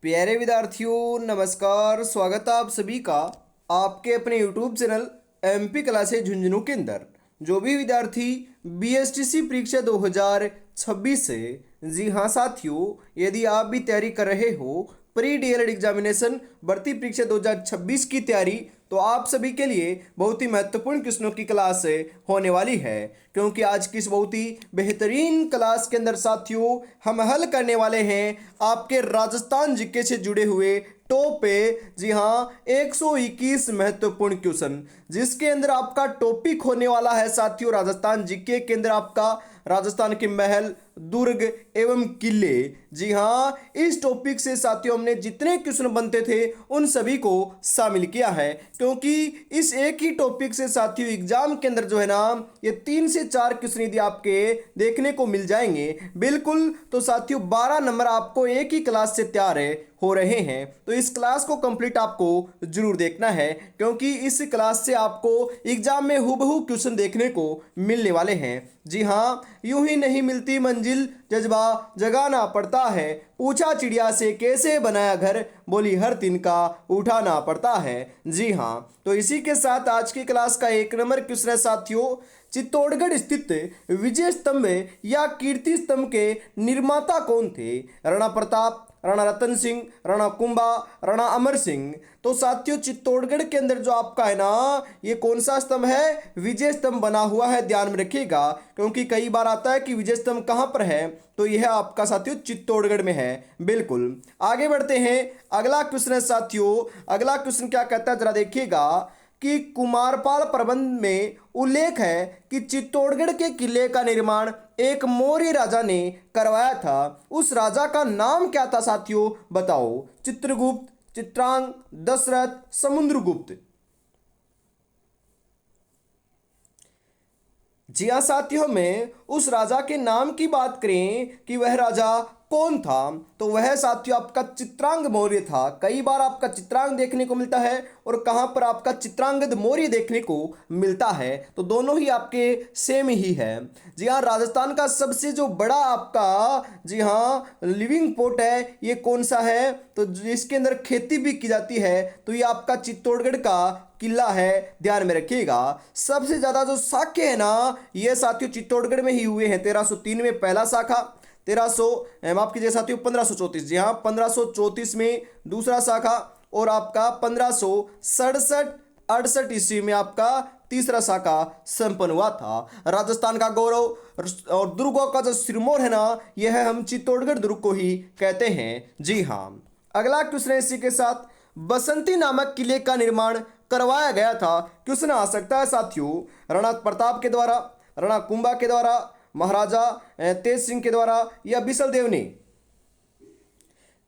प्यारे विद्यार्थियों नमस्कार। स्वागत है आप सभी का आपके अपने YouTube channel MP classes Jhunjhunu के अंदर। जो भी विद्यार्थी बीएसटीसी परीक्षा 2026 से, जी हाँ साथियों, यदि आप भी तैयारी कर रहे हो प्री डीएलएड एग्जामिनेशन भर्ती परीक्षा 2026 की तैयारी, तो आप सभी के लिए बहुत ही महत्वपूर्ण क्वेश्चनों की क्लास होने वाली है। क्योंकि आज की इस बहुत ही बेहतरीन क्लास के अंदर साथियों हम हल करने वाले हैं आपके राजस्थान जीके से जुड़े हुए टॉप पे, जी हाँ, 121 महत्वपूर्ण क्वेश्चन, जिसके अंदर आपका टॉपिक होने वाला है साथियों राजस्थान जीके के अंदर आपका राजस्थान के महल, दुर्ग एवं किले। जी हाँ, इस टॉपिक से साथियों हमने जितने क्वेश्चन बनते थे उन सभी को शामिल किया है। क्योंकि इस एक ही टॉपिक से साथियों एग्जाम के अंदर जो है ना, ये 3 से 4 क्वेश्चन यदि आपके देखने को मिल जाएंगे बिल्कुल, तो साथियों 12 नंबर आपको एक ही क्लास से तैयार हो रहे हैं। तो इस क्लास को कंप्लीट आपको जरूर देखना है, क्योंकि इस क्लास से आपको एग्जाम में हुबहू क्वेश्चन देखने को मिलने वाले हैं। जी हाँ, यूं ही नहीं मिलती मंजिल, जज्बा जगाना पड़ता है। पूछा चिड़िया से कैसे बनाया घर, बोली हर तिनका उठाना पड़ता है। जी हाँ, तो इसी के साथ आज की क्लास का 1 नंबर क्वेश्चन है साथियों, चित्तौड़गढ़ स्थित विजय स्तंभ या कीर्ति स्तंभ के निर्माता कौन थे? राणा प्रताप, राणा रतन सिंह, राणा कुंभा, राणा अमर सिंह। तो साथियों चित्तौड़गढ़ के अंदर जो आपका है ना, ये कौन सा स्तंभ है? विजय स्तंभ बना हुआ है, ध्यान में रखिएगा, क्योंकि कई बार आता है कि विजय स्तंभ कहां पर है, तो यह आपका साथियों चित्तौड़गढ़ में है। बिल्कुल, आगे बढ़ते हैं। अगला क्वेश्चन है साथियों, अगला क्वेश्चन क्या कहता है जरा देखिएगा कि कुमारपाल प्रबंध में उल्लेख है कि चित्तौड़गढ़ के किले का निर्माण एक मौर्य राजा ने करवाया था। उस राजा का नाम क्या था साथियों? बताओ। चित्रगुप्त, चित्रांग, दशरथ, समुद्रगुप्त। जी हाँ साथियों, में उस राजा के नाम की बात करें कि वह राजा कौन था, तो वह साथियों आपका चित्रांग मौर्य था। कई बार आपका चित्रांग देखने को मिलता है और कहां पर आपका चित्रांगद मौर्य देखने को मिलता है, तो दोनों ही आपके सेम ही है। जी हाँ, राजस्थान का सबसे जो बड़ा आपका, जी हाँ, लिविंग पोर्ट है, ये कौन सा है? तो जिसके अंदर खेती भी की जाती है, तो ये आपका चित्तौड़गढ़ का किला है, ध्यान में रखिएगा। सबसे ज्यादा जो शाखे है ना, ये साथियों चित्तौड़गढ़ में ही हुए हैं। 1303 में पहला शाखा, 1300 माफ कीजिए साथियों 1534, जी हाँ 1534 में दूसरा शाखा, और आपका 1567 68 ईस्वी में आपका तीसरा शाखा संपन्न हुआ था। राजस्थान का गौरव और दुर्गों का जो सिरमौर है ना, यह हम चित्तौड़गढ़ दुर्ग को ही कहते हैं। जी हाँ, अगला क्वेश्चन है इसी के साथ, बसंती नामक किले का निर्माण करवाया गया था। क्वेश्चन आ सकता है साथियों, राणा प्रताप के द्वारा, राणा कुंभा के द्वारा, महाराजा तेज सिंह के द्वारा, या बिसल देव ने?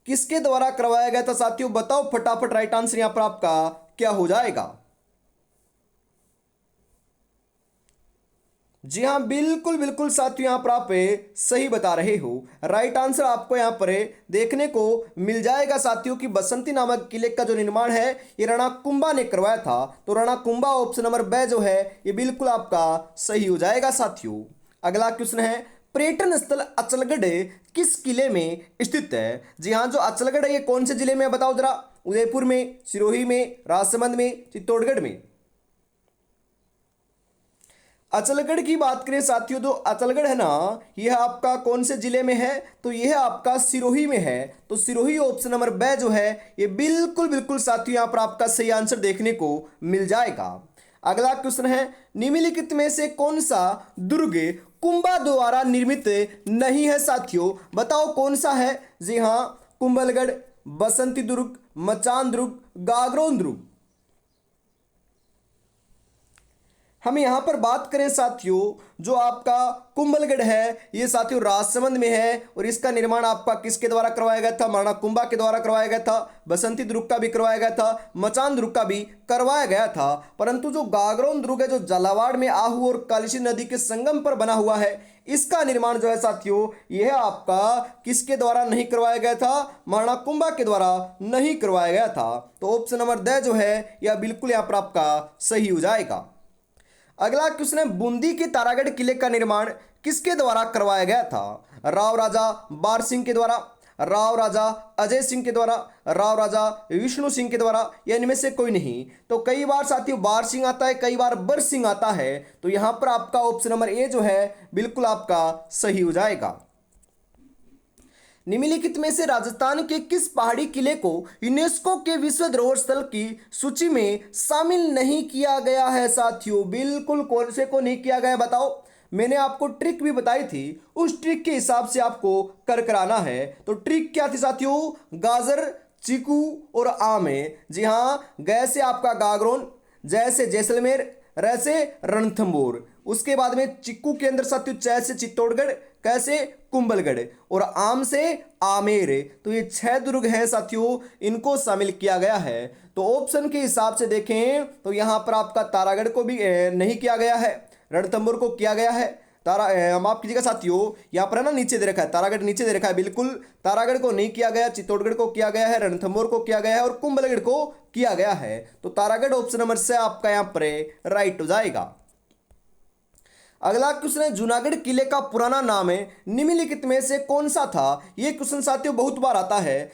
किसके द्वारा करवाया गया था साथियों? बताओ फटाफट, राइट आंसर यहां पर आपका क्या हो जाएगा? जी हाँ, बिल्कुल बिल्कुल साथियों, यहां पर आप सही बता रहे हो। राइट आंसर आपको यहां पर देखने को मिल जाएगा साथियों कि बसंती नामक किले का जो निर्माण है ये राणा कुंभा ने करवाया था। तो राणा कुंभा ऑप्शन नंबर ब जो है ये बिल्कुल आपका सही हो जाएगा साथियों। अगला क्वेश्चन है, पर्यटन स्थल अचलगढ़ किस किले में स्थित है? जी हाँ, जो अचलगढ़ है ये कौन से जिले में है? बताओ जरा। उदयपुर में, सिरोही में, राजसमंद में, चित्तौड़गढ़ में? अचलगढ़ की बात करें साथियों, तो अचलगढ़ है ना, यह आपका कौन से जिले में है? तो यह आपका सिरोही में है। तो सिरोही ऑप्शन नंबर ब जो है ये बिल्कुल बिल्कुल साथियों यहां पर आपका सही आंसर देखने को मिल जाएगा। अगला क्वेश्चन है, निम्नलिखित में से कौन सा दुर्ग कुंभा द्वारा निर्मित नहीं है साथियों? बताओ कौन सा है? जी हाँ, कुंभलगढ़, बसंती दुर्ग, मचान दुर्ग, गागरोन दुर्ग। हम यहां पर बात करें साथियों, जो आपका कुंभलगढ़ है ये साथियों राजसमंद में है, और इसका निर्माण आपका किसके द्वारा करवाया गया था? महाराणा कुंभा के द्वारा करवाया गया था। बसंती दुर्ग का भी करवाया गया था, मचान दुर्ग का भी करवाया गया था। परंतु जो गागरोन दुर्ग है, जो झालावाड़ में आहू और कालिसी नदी के संगम पर बना हुआ है, इसका निर्माण जो है साथियों यह आपका किसके द्वारा नहीं करवाया गया था? महाराणा कुंभा के द्वारा नहीं करवाया गया था। तो ऑप्शन नंबर द जो है यह बिल्कुल यहां पर आपका सही हो जाएगा। अगला क्वेश्चन है, बूंदी के तारागढ़ किले का निर्माण किसके द्वारा करवाया गया था? राव राजा बार सिंह के द्वारा, राव राजा अजय सिंह के द्वारा, राव राजा विष्णु सिंह के द्वारा, या इनमें से कोई नहीं। तो कई बार साथियों बार सिंह आता है, कई बार बर सिंह आता है, तो यहां पर आपका ऑप्शन नंबर ए जो है बिल्कुल आपका सही हो जाएगा। निम्नलिखित में से राजस्थान के किस पहाड़ी किले को यूनेस्को के विश्व धरोहर स्थल की सूची में शामिल नहीं किया गया है साथियों? बिल्कुल कौन से को नहीं किया गया बताओ। मैंने आपको ट्रिक भी बताई थी, उस ट्रिक के हिसाब से आपको कर कराना है। तो ट्रिक क्या थी साथियों? गाजर, चीकू और आम है। जी हाँ, गै से आपका गागरोन, जय से जैसलमेर, र से रणथंभौर। उसके बाद में चिक्कू के अंदर साथियों च से चित्तौड़गढ़, क से कुंभलगढ़ और आम से आमेर। तो ये 6 दुर्ग हैं साथियों, इनको शामिल किया गया है। तो ऑप्शन के हिसाब से देखें तो यहां पर आपका तारागढ़ को भी नहीं किया गया है, रणथंभौर को किया गया है। माफ कीजिएगा साथियों, यहाँ पर है ना नीचे दे रखा है, तारागढ़ नीचे दे रखा है, बिल्कुल तारागढ़ को नहीं किया गया, चित्तौड़गढ़ को किया गया है, रणथंभौर को किया गया है और कुंभलगढ़ को किया गया है। तो तारागढ़ ऑप्शन नंबर से आपका यहाँ पर राइट हो जाएगा। अगला क्वेश्चन है, जूनागढ़ किले का पुराना नाम है निम्नलिखित में से कौन सा था? ये क्वेश्चन साथियों बहुत बार आता है।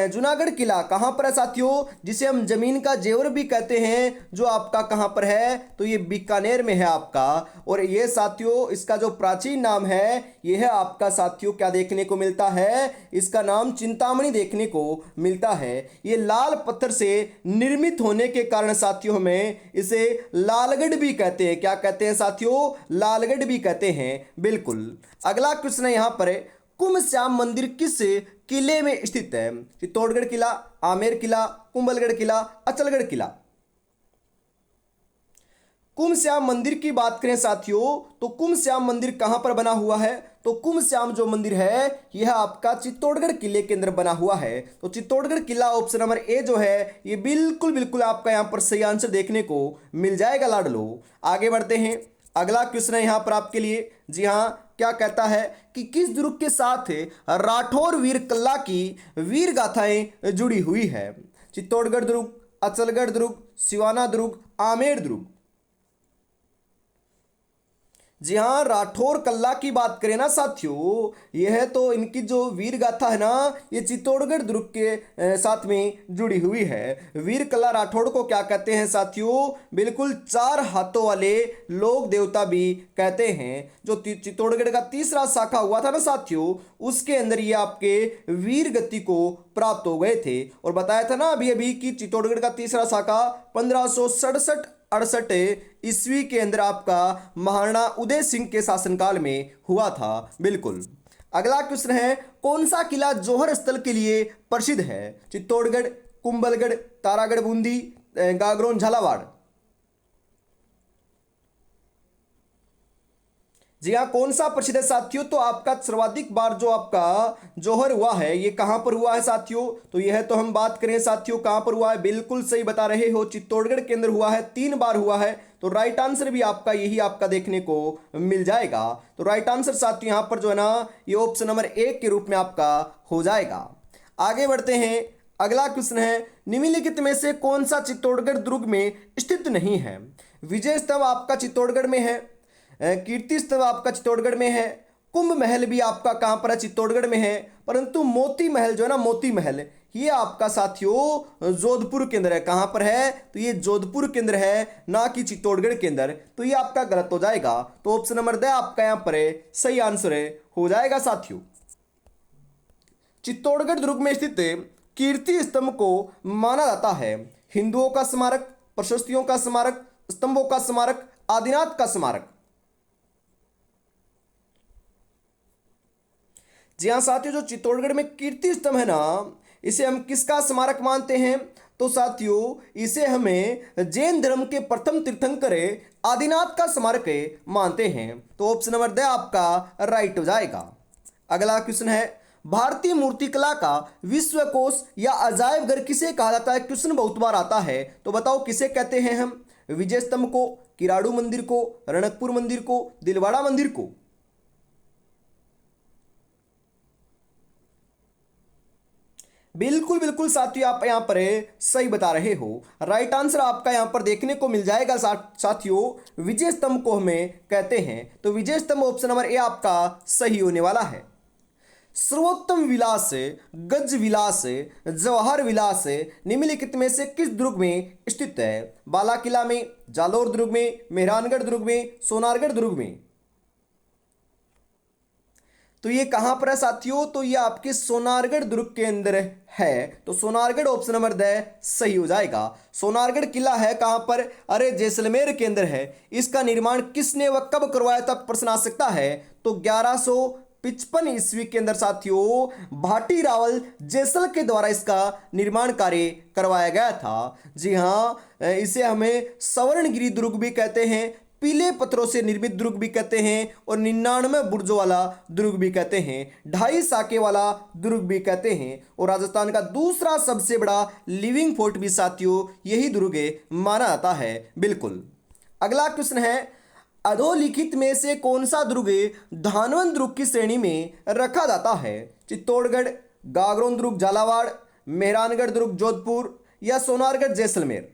जूनागढ़ किला कहाँ पर है साथियों? जिसे हम जमीन का जेवर भी कहते हैं, जो आपका कहाँ पर है? तो ये बीकानेर में है आपका। और ये साथियों इसका जो प्राचीन नाम है ये है आपका साथियों क्या देखने को मिलता है? इसका नाम चिंतामणि देखने को मिलता है। ये लाल पत्थर से निर्मित होने के कारण साथियों हमें इसे लालगढ़ भी कहते हैं। क्या कहते हैं साथियों? लालगढ़ भी कहते हैं, बिल्कुल। अगला क्वेश्चन है यहां पर, कुंभ श्याम मंदिर किस किले में स्थित है? चित्तौड़गढ़ किला, आमेर किला, कुंभलगढ़ किला, अचलगढ़ किला। कुंभ श्याम मंदिर की बात करें साथियों तो कुंभ श्याम मंदिर कहां पर बना हुआ है? तो कुंभ श्याम जो मंदिर है यह आपका चित्तौड़गढ़ किले के अंदर बना हुआ है। तो चित्तौड़गढ़ किला ऑप्शन नंबर ए जो है ये बिल्कुल बिल्कुल आपका यहां पर सही आंसर देखने को मिल जाएगा लाडलो। आगे बढ़ते हैं, अगला क्वेश्चन है यहां पर आपके लिए। जी हां, क्या कहता है कि किस दुर्ग के साथ राठौर वीर कल्ला की वीर गाथाएं जुड़ी हुई है? चित्तौड़गढ़ दुर्ग, अचलगढ़ दुर्ग, सिवाना दुर्ग, आमेर दुर्ग। जी हाँ, राठौर कल्ला की बात करें ना साथियों, यह तो इनकी जो वीर गाथा है ना ये चित्तौड़गढ़ दुर्ग के साथ में जुड़ी हुई है। वीर कल्ला राठौड़ को क्या कहते हैं साथियों? बिल्कुल 4 हाथों वाले लोक देवता भी कहते हैं। जो चित्तौड़गढ़ का तीसरा शाखा हुआ था ना साथियों, उसके अंदर ये आपके वीर गति को प्राप्त हो गए थे। और बताया था ना अभी अभी कि चित्तौड़गढ़ का तीसरा शाखा 1567-68 ईस्वी के अंदर आपका महाराणा उदय सिंह के शासनकाल में हुआ था, बिल्कुल। अगला क्वेश्चन है, कौन सा किला जौहर स्थल के लिए प्रसिद्ध है? चित्तौड़गढ़, कुंभलगढ़, तारागढ़ बूंदी, गागरोन झालावाड़। जी हाँ, कौन सा प्रसिद्ध है साथियों? तो आपका सर्वाधिक बार जो आपका जौहर हुआ है ये कहां पर हुआ है साथियों? तो यह तो हम बात करें साथियों कहां पर हुआ है, बिल्कुल सही बता रहे हो, चित्तौड़गढ़ के अंदर हुआ है, 3 बार हुआ है। तो राइट आंसर भी आपका यही आपका देखने को मिल जाएगा। तो राइट आंसर साथियों यहां पर जो है ना ये ऑप्शन नंबर 1 के रूप में आपका हो जाएगा। आगे बढ़ते हैं, अगला क्वेश्चन है, निम्नलिखित में से कौन सा चित्तौड़गढ़ दुर्ग में स्थित नहीं है? विजय स्तंभ आपका चित्तौड़गढ़ में है, कीर्ति स्तंभ आपका चित्तौड़गढ़ में है, कुंभ महल भी आपका कहां पर है? चित्तौड़गढ़ में है। परंतु मोती महल जो है ना, मोती महल ये आपका साथियों जोधपुर के अंदर है। कहां पर है? तो ये जोधपुर के अंदर है, ना कि चित्तौड़गढ़ के अंदर। तो ये आपका गलत हो जाएगा। तो ऑप्शन नंबर द आपका यहां पर सही आंसर हो जाएगा साथियों। चित्तौड़गढ़ दुर्ग में स्थित कीर्ति स्तंभ को माना जाता है हिंदुओं का स्मारक, प्रशस्तियों का स्मारक, स्तंभों का स्मारक, आदिनाथ का स्मारक। जी हाँ साथियों, जो चित्तौड़गढ़ में कीर्ति स्तंभ है ना इसे हम किसका स्मारक मानते हैं? तो साथियों इसे हमें जैन धर्म के प्रथम तीर्थंकर आदिनाथ का स्मारक मानते हैं। तो ऑप्शन नंबर द आपका राइट हो जाएगा। अगला क्वेश्चन है, भारतीय मूर्तिकला का विश्वकोश या अजायब घर किसे कहा जाता है? क्वेश्चन बहुत बार आता है, तो बताओ किसे कहते हैं हम? विजय स्तंभ को, किराड़ू मंदिर को, रणकपुर मंदिर को, दिलवाड़ा मंदिर को। बिल्कुल बिल्कुल साथियों आप यहां पर सही बता रहे हो। राइट आंसर आपका यहां पर देखने को मिल जाएगा साथियों, विजय स्तंभ को हमें कहते हैं। तो विजय स्तंभ ऑप्शन नंबर ए आपका सही होने वाला है। सर्वोत्तम विलास, गज विलास, जवाहर विलास निम्नलिखित में से किस दुर्ग में स्थित है? बाला किला में, जालोर दुर्ग में, मेहरानगढ़ दुर्ग में, सोनारगढ़ दुर्ग में। तो ये कहां पर है साथियों? तो ये आपके सोनारगढ़ दुर्ग के अंदर है। तो सोनारगढ़ ऑप्शन नंबर द सही हो जाएगा। सोनारगढ़ किला है कहां पर? अरे जैसलमेर के अंदर है। इसका निर्माण किसने व कब करवाया था, प्रश्न आ सकता है। तो 1155 ईस्वी के अंदर साथियों भाटी रावल जैसल के द्वारा इसका निर्माण कार्य करवाया गया था। जी हाँ, इसे हमें स्वर्णगिरी दुर्ग भी कहते हैं, पीले पत्थरों से निर्मित दुर्ग भी कहते हैं, और 99 बुर्जों वाला दुर्ग भी कहते हैं, 2.5 साके वाला दुर्ग भी कहते हैं, और राजस्थान का दूसरा सबसे बड़ा लिविंग फोर्ट भी साथियों यही दुर्ग माना जाता है। बिल्कुल। अगला क्वेश्चन है, अधोलिखित में से कौन सा दुर्ग धानवंत दुर्ग की श्रेणी में रखा जाता है? चित्तौड़गढ़, गागरोन दुर्ग झालावाड़, मेहरानगढ़ दुर्ग जोधपुर या सोनारगढ़ जैसलमेर।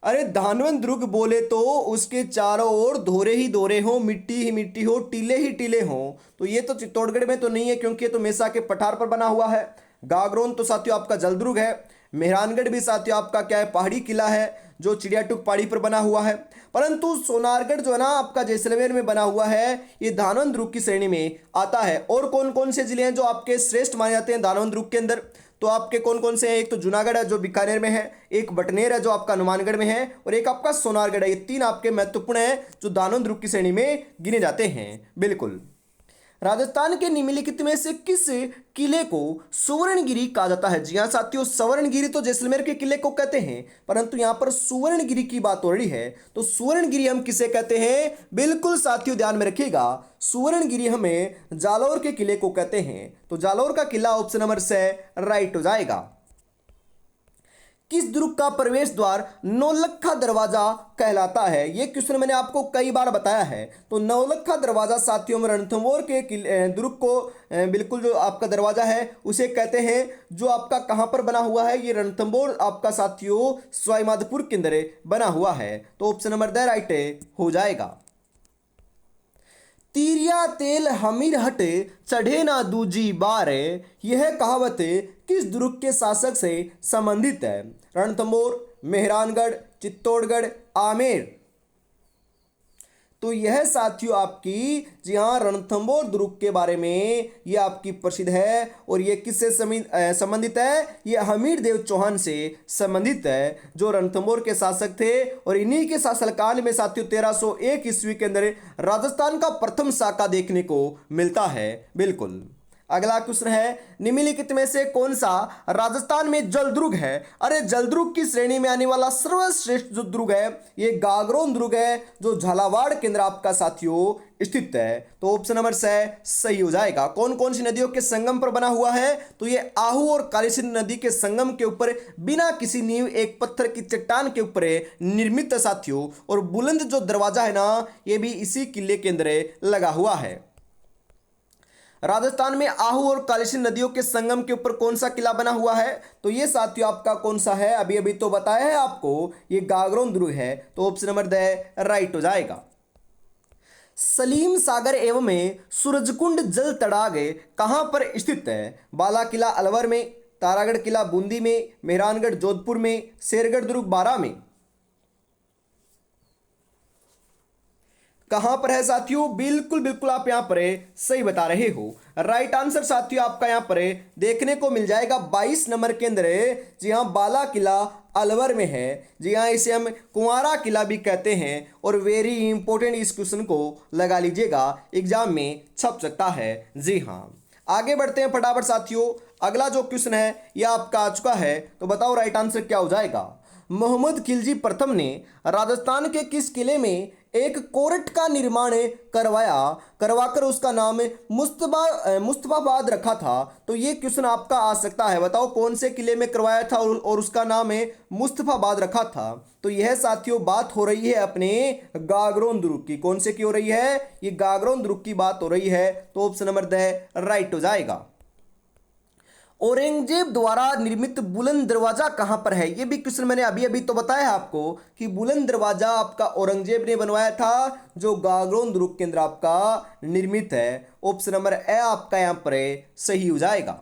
अरे धानवंत दुर्ग बोले तो उसके चारों ओर दोहरे ही दोहरे हो, मिट्टी ही मिट्टी हो, टीले ही टीले हो। तो ये तो चित्तौड़गढ़ में तो नहीं है क्योंकि ये तो मेसा के पठार पर बना हुआ है। गागरोन तो साथियों आपका जलदुर्ग है। मेहरानगढ़ भी साथियों आपका क्या है, पहाड़ी किला है जो चिड़ियाटुक पहाड़ी पर बना हुआ है। परंतु सोनारगढ़ जो है ना आपका जैसलमेर में बना हुआ है, ये धानवंत दुर्ग की श्रेणी में आता है। और कौन कौन से जिले हैं जो आपके श्रेष्ठ माने जाते हैं धानवंत दुर्ग के अंदर? तो आपके कौन कौन से हैं? एक तो जूनागढ़ है जो बीकानेर में है, एक बटनेर है जो आपका हनुमानगढ़ में है, और एक आपका सोनारगढ़ है। ये 3 आपके महत्वपूर्ण हैं जो धानवंत दुर्ग की श्रेणी में गिने जाते हैं। बिल्कुल। राजस्थान के निम्नलिखित में से किस किले को सुवर्णगिरी कहा जाता है? जी हाँ साथियों, सुवर्णगिरी तो जैसलमेर के किले को कहते हैं, परंतु यहां पर सुवर्णगिरी की बात हो रही है। तो सुवर्णगिरी हम किसे कहते हैं? बिल्कुल साथियों ध्यान में रखिएगा, सुवर्णगिरी हमें जालौर के किले को कहते हैं। तो जालौर का किला ऑप्शन नंबर से राइट हो जाएगा। किस दुर्ग का प्रवेश द्वार नौलखा दरवाजा कहलाता है? यह क्वेश्चन मैंने आपको कई बार बताया है। तो नौलखा दरवाजा साथियों में रणथंभौर के दुर्ग को बिल्कुल जो आपका दरवाजा है उसे कहते हैं, जो आपका कहां पर बना हुआ है? ये रणथंभौर आपका साथियों सवाईमाधोपुर के अंदर बना हुआ है। तो ऑप्शन नंबर द राइट हो जाएगा। तीरिया तेल हमीर हट चढ़े ना दूजी बार, यह कहावत किस दुर्ग के शासक से संबंधित है? रणथंभौर, मेहरानगढ़, चित्तौड़गढ़, आमेर। तो यह साथियों आपकी जी हाँ रणथंभौर दुर्ग के बारे में ये आपकी प्रसिद्ध है, और ये किससे संबंधित है? ये हमीर देव चौहान से संबंधित है जो रणथंभौर के शासक थे, और इन्हीं के शासनकाल में साथियों 1301 ईस्वी के अंदर राजस्थान का प्रथम साका देखने को मिलता है। बिल्कुल। अगला क्वेश्चन है, निम्नलिखित में से कौन सा राजस्थान में जलदुर्ग है? अरे जलदुर्ग की श्रेणी में आने वाला सर्वश्रेष्ठ जो दुर्ग है ये गागरोन दुर्ग है जो झालावाड़ के अंदर आपका साथियों स्थित है। तो ऑप्शन नंबर से सही हो जाएगा। कौन कौन सी नदियों के संगम पर बना हुआ है? तो ये आहू और कालीसिंध नदी के संगम के ऊपर बिना किसी नींव एक पत्थर की चट्टान के ऊपर निर्मित है साथियों, और बुलंद जो दरवाजा है ना ये भी इसी किले के अंदर लगा हुआ है। राजस्थान में आहू और कालीसिंध नदियों के संगम के ऊपर कौन सा किला बना हुआ है? तो ये साथियों आपका कौन सा है? अभी अभी तो बताया है आपको, ये गागरोन दुर्ग है। तो ऑप्शन नंबर द राइट हो जाएगा। सलीम सागर एवं में सूरजकुंड जल तड़ाग कहां पर स्थित है? बाला किला अलवर में, तारागढ़ किला बूंदी में, मेहरानगढ़ जोधपुर में, शेरगढ़ दुर्ग बारा में। कहां पर है साथियों? बिल्कुल बिल्कुल आप यहां पर सही बता रहे हो। राइट आंसर साथियों आपका यहां पर देखने को मिल जाएगा 22 नंबर के अंदर। जी हां, बाला किला अलवर में है। जी हां, इसे हम कुंवारा किला भी कहते हैं, और वेरी इंपॉर्टेंट इस क्वेश्चन को लगा लीजिएगा, एग्जाम में छप सकता है। जी हां, आगे बढ़ते हैं फटाफट साथियों। अगला जो क्वेश्चन है यह आपका आ चुका है, तो बताओ राइट आंसर क्या हो जाएगा। मोहम्मद खिलजी प्रथम ने राजस्थान के किस किले में एक कोरट का निर्माण करवाकर उसका नाम मुस्तफाबाद रखा था? तो ये क्वेश्चन आपका आ सकता है। बताओ कौन से किले में करवाया था और उसका नाम मुस्तफाबाद रखा था? तो यह साथियों बात हो रही है अपने गागरोन दुर्ग की। कौन से की हो रही है? ये गागरोन दुर्ग की बात हो रही है। तो ऑप्शन नंबर द राइट हो जाएगा। औरंगजेब द्वारा निर्मित बुलंद दरवाजा कहां पर है? ये भी क्वेश्चन मैंने अभी अभी तो बताया है आपको कि बुलंद दरवाजा आपका औरंगजेब ने बनवाया था, जो गागरोन दुर्ग के अंदर आपका निर्मित है। ऑप्शन नंबर ए आपका यहां पर सही हो जाएगा।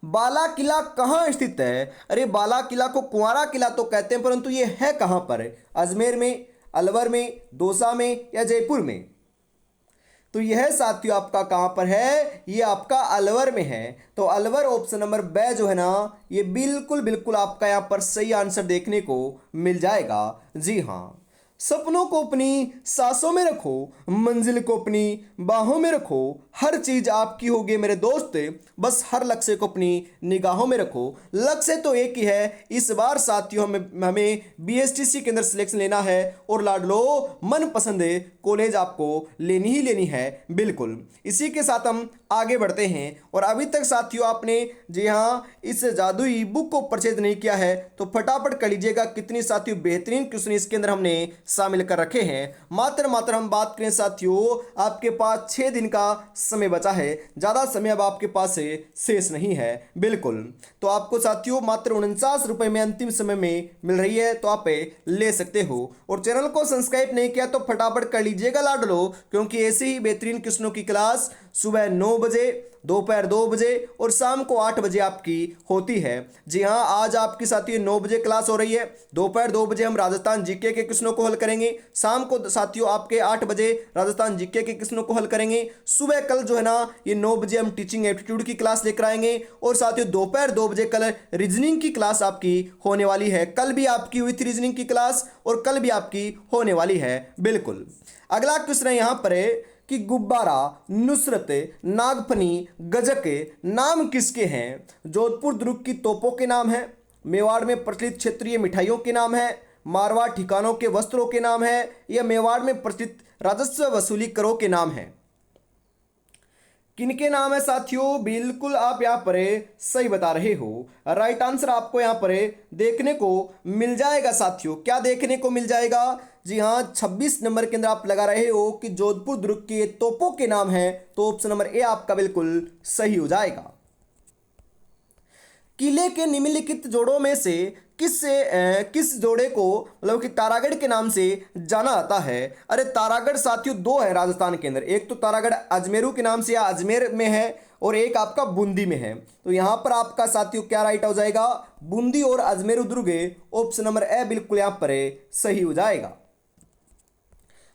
बाला किला कहाँ स्थित है? अरे बाला किला को कुंवारा किला तो कहते हैं, परंतु ये है कहां पर? अजमेर में, अलवर में, दौसा में या जयपुर में? तो यह साथियों आपका कहां पर है? ये आपका अलवर में है। तो अलवर ऑप्शन नंबर बे जो है ना, ये बिल्कुल बिल्कुल आपका यहां पर सही आंसर देखने को मिल जाएगा। जी हाँ। सपनों को अपनी सांसों में रखो, मंजिल को अपनी बाहों में रखो, हर चीज आपकी होगी मेरे दोस्त, बस हर लक्ष्य को अपनी निगाहों में रखो। लक्ष्य तो एक ही है, इस बार साथियों हमें बीएसटीसी के अंदर सिलेक्शन लेना है और लाडलो मनपसंद कॉलेज आपको लेनी ही लेनी है। बिल्कुल इसी के साथ हम आगे बढ़ते हैं। और अभी तक साथियों आपने जी हाँ इस जादुई बुक को परचेज नहीं किया है तो फटाफट कर लीजिएगा। कितनी साथियों बेहतरीन क्वेश्चन इसके अंदर हमने शामिल कर रखे हैं। मात्र हम बात करें साथियों, आपके पास 6 दिन का समय बचा है, ज़्यादा समय अब आपके पास शेष नहीं है। बिल्कुल तो आपको साथियों मात्र 49 रुपये में अंतिम समय में मिल रही है, तो आप ले सकते हो। और चैनल को सब्सक्राइब नहीं किया तो फटाफट कर लीजिएगा लाडलो, क्योंकि ऐसे ही बेहतरीन क्वेश्चनों की क्लास सुबह 9 बजे, दोपहर 2 बजे और शाम को 8 बजे आपकी होती है। जी हाँ, आज आपकी साथियों 9 बजे क्लास हो रही है। दोपहर 2 बजे हम राजस्थान जीके के क्वेश्चनों को हल करेंगे। शाम को साथियों आपके 8 बजे राजस्थान जीके के क्वेश्चनों को हल करेंगे। सुबह कल जो है ना ये 9 बजे हम टीचिंग एप्टीट्यूड की क्लास लेकर आएंगे। और साथियों दोपहर 2 बजे कल रीजनिंग की क्लास आपकी होने वाली है। कल भी आपकी हुई थी रीजनिंग की क्लास और कल भी आपकी होने वाली है। बिल्कुल अगला क्वेश्चन है यहाँ पर कि गुब्बारा, नुसरत, नागफनी, गजक नाम किसके हैं? जोधपुर दुर्ग की तोपों के नाम है, मेवाड़ में प्रचलित क्षेत्रीय मिठाइयों के नाम है, मारवाड़ ठिकानों के वस्त्रों के नाम है, या मेवाड़ में प्रचलित राजस्व वसूली करों के नाम है? किनके नाम है साथियों? बिल्कुल आप यहाँ पर सही बता रहे हो। राइट आंसर आपको यहाँ पर देखने को मिल जाएगा साथियों। क्या देखने को मिल जाएगा? जी हाँ, 26 नंबर के अंदर आप लगा रहे हो कि जोधपुर दुर्ग के तोपों के नाम है, तो ऑप्शन नंबर ए आपका बिल्कुल सही हो जाएगा। किले के निम्नलिखित जोड़ों में से किस जोड़े को मतलब कि तारागढ़ के नाम से जाना जाता है? अरे तारागढ़ साथियों 2 है राजस्थान के अंदर, एक तो तारागढ़ अजमेरू के नाम से या अजमेर में है और एक आपका बूंदी में है। तो यहाँ पर आपका साथियों क्या राइट हो जाएगा? बूंदी और अजमेरू दुर्ग, ऑप्शन नंबर ए बिल्कुल यहाँ पर सही हो जाएगा।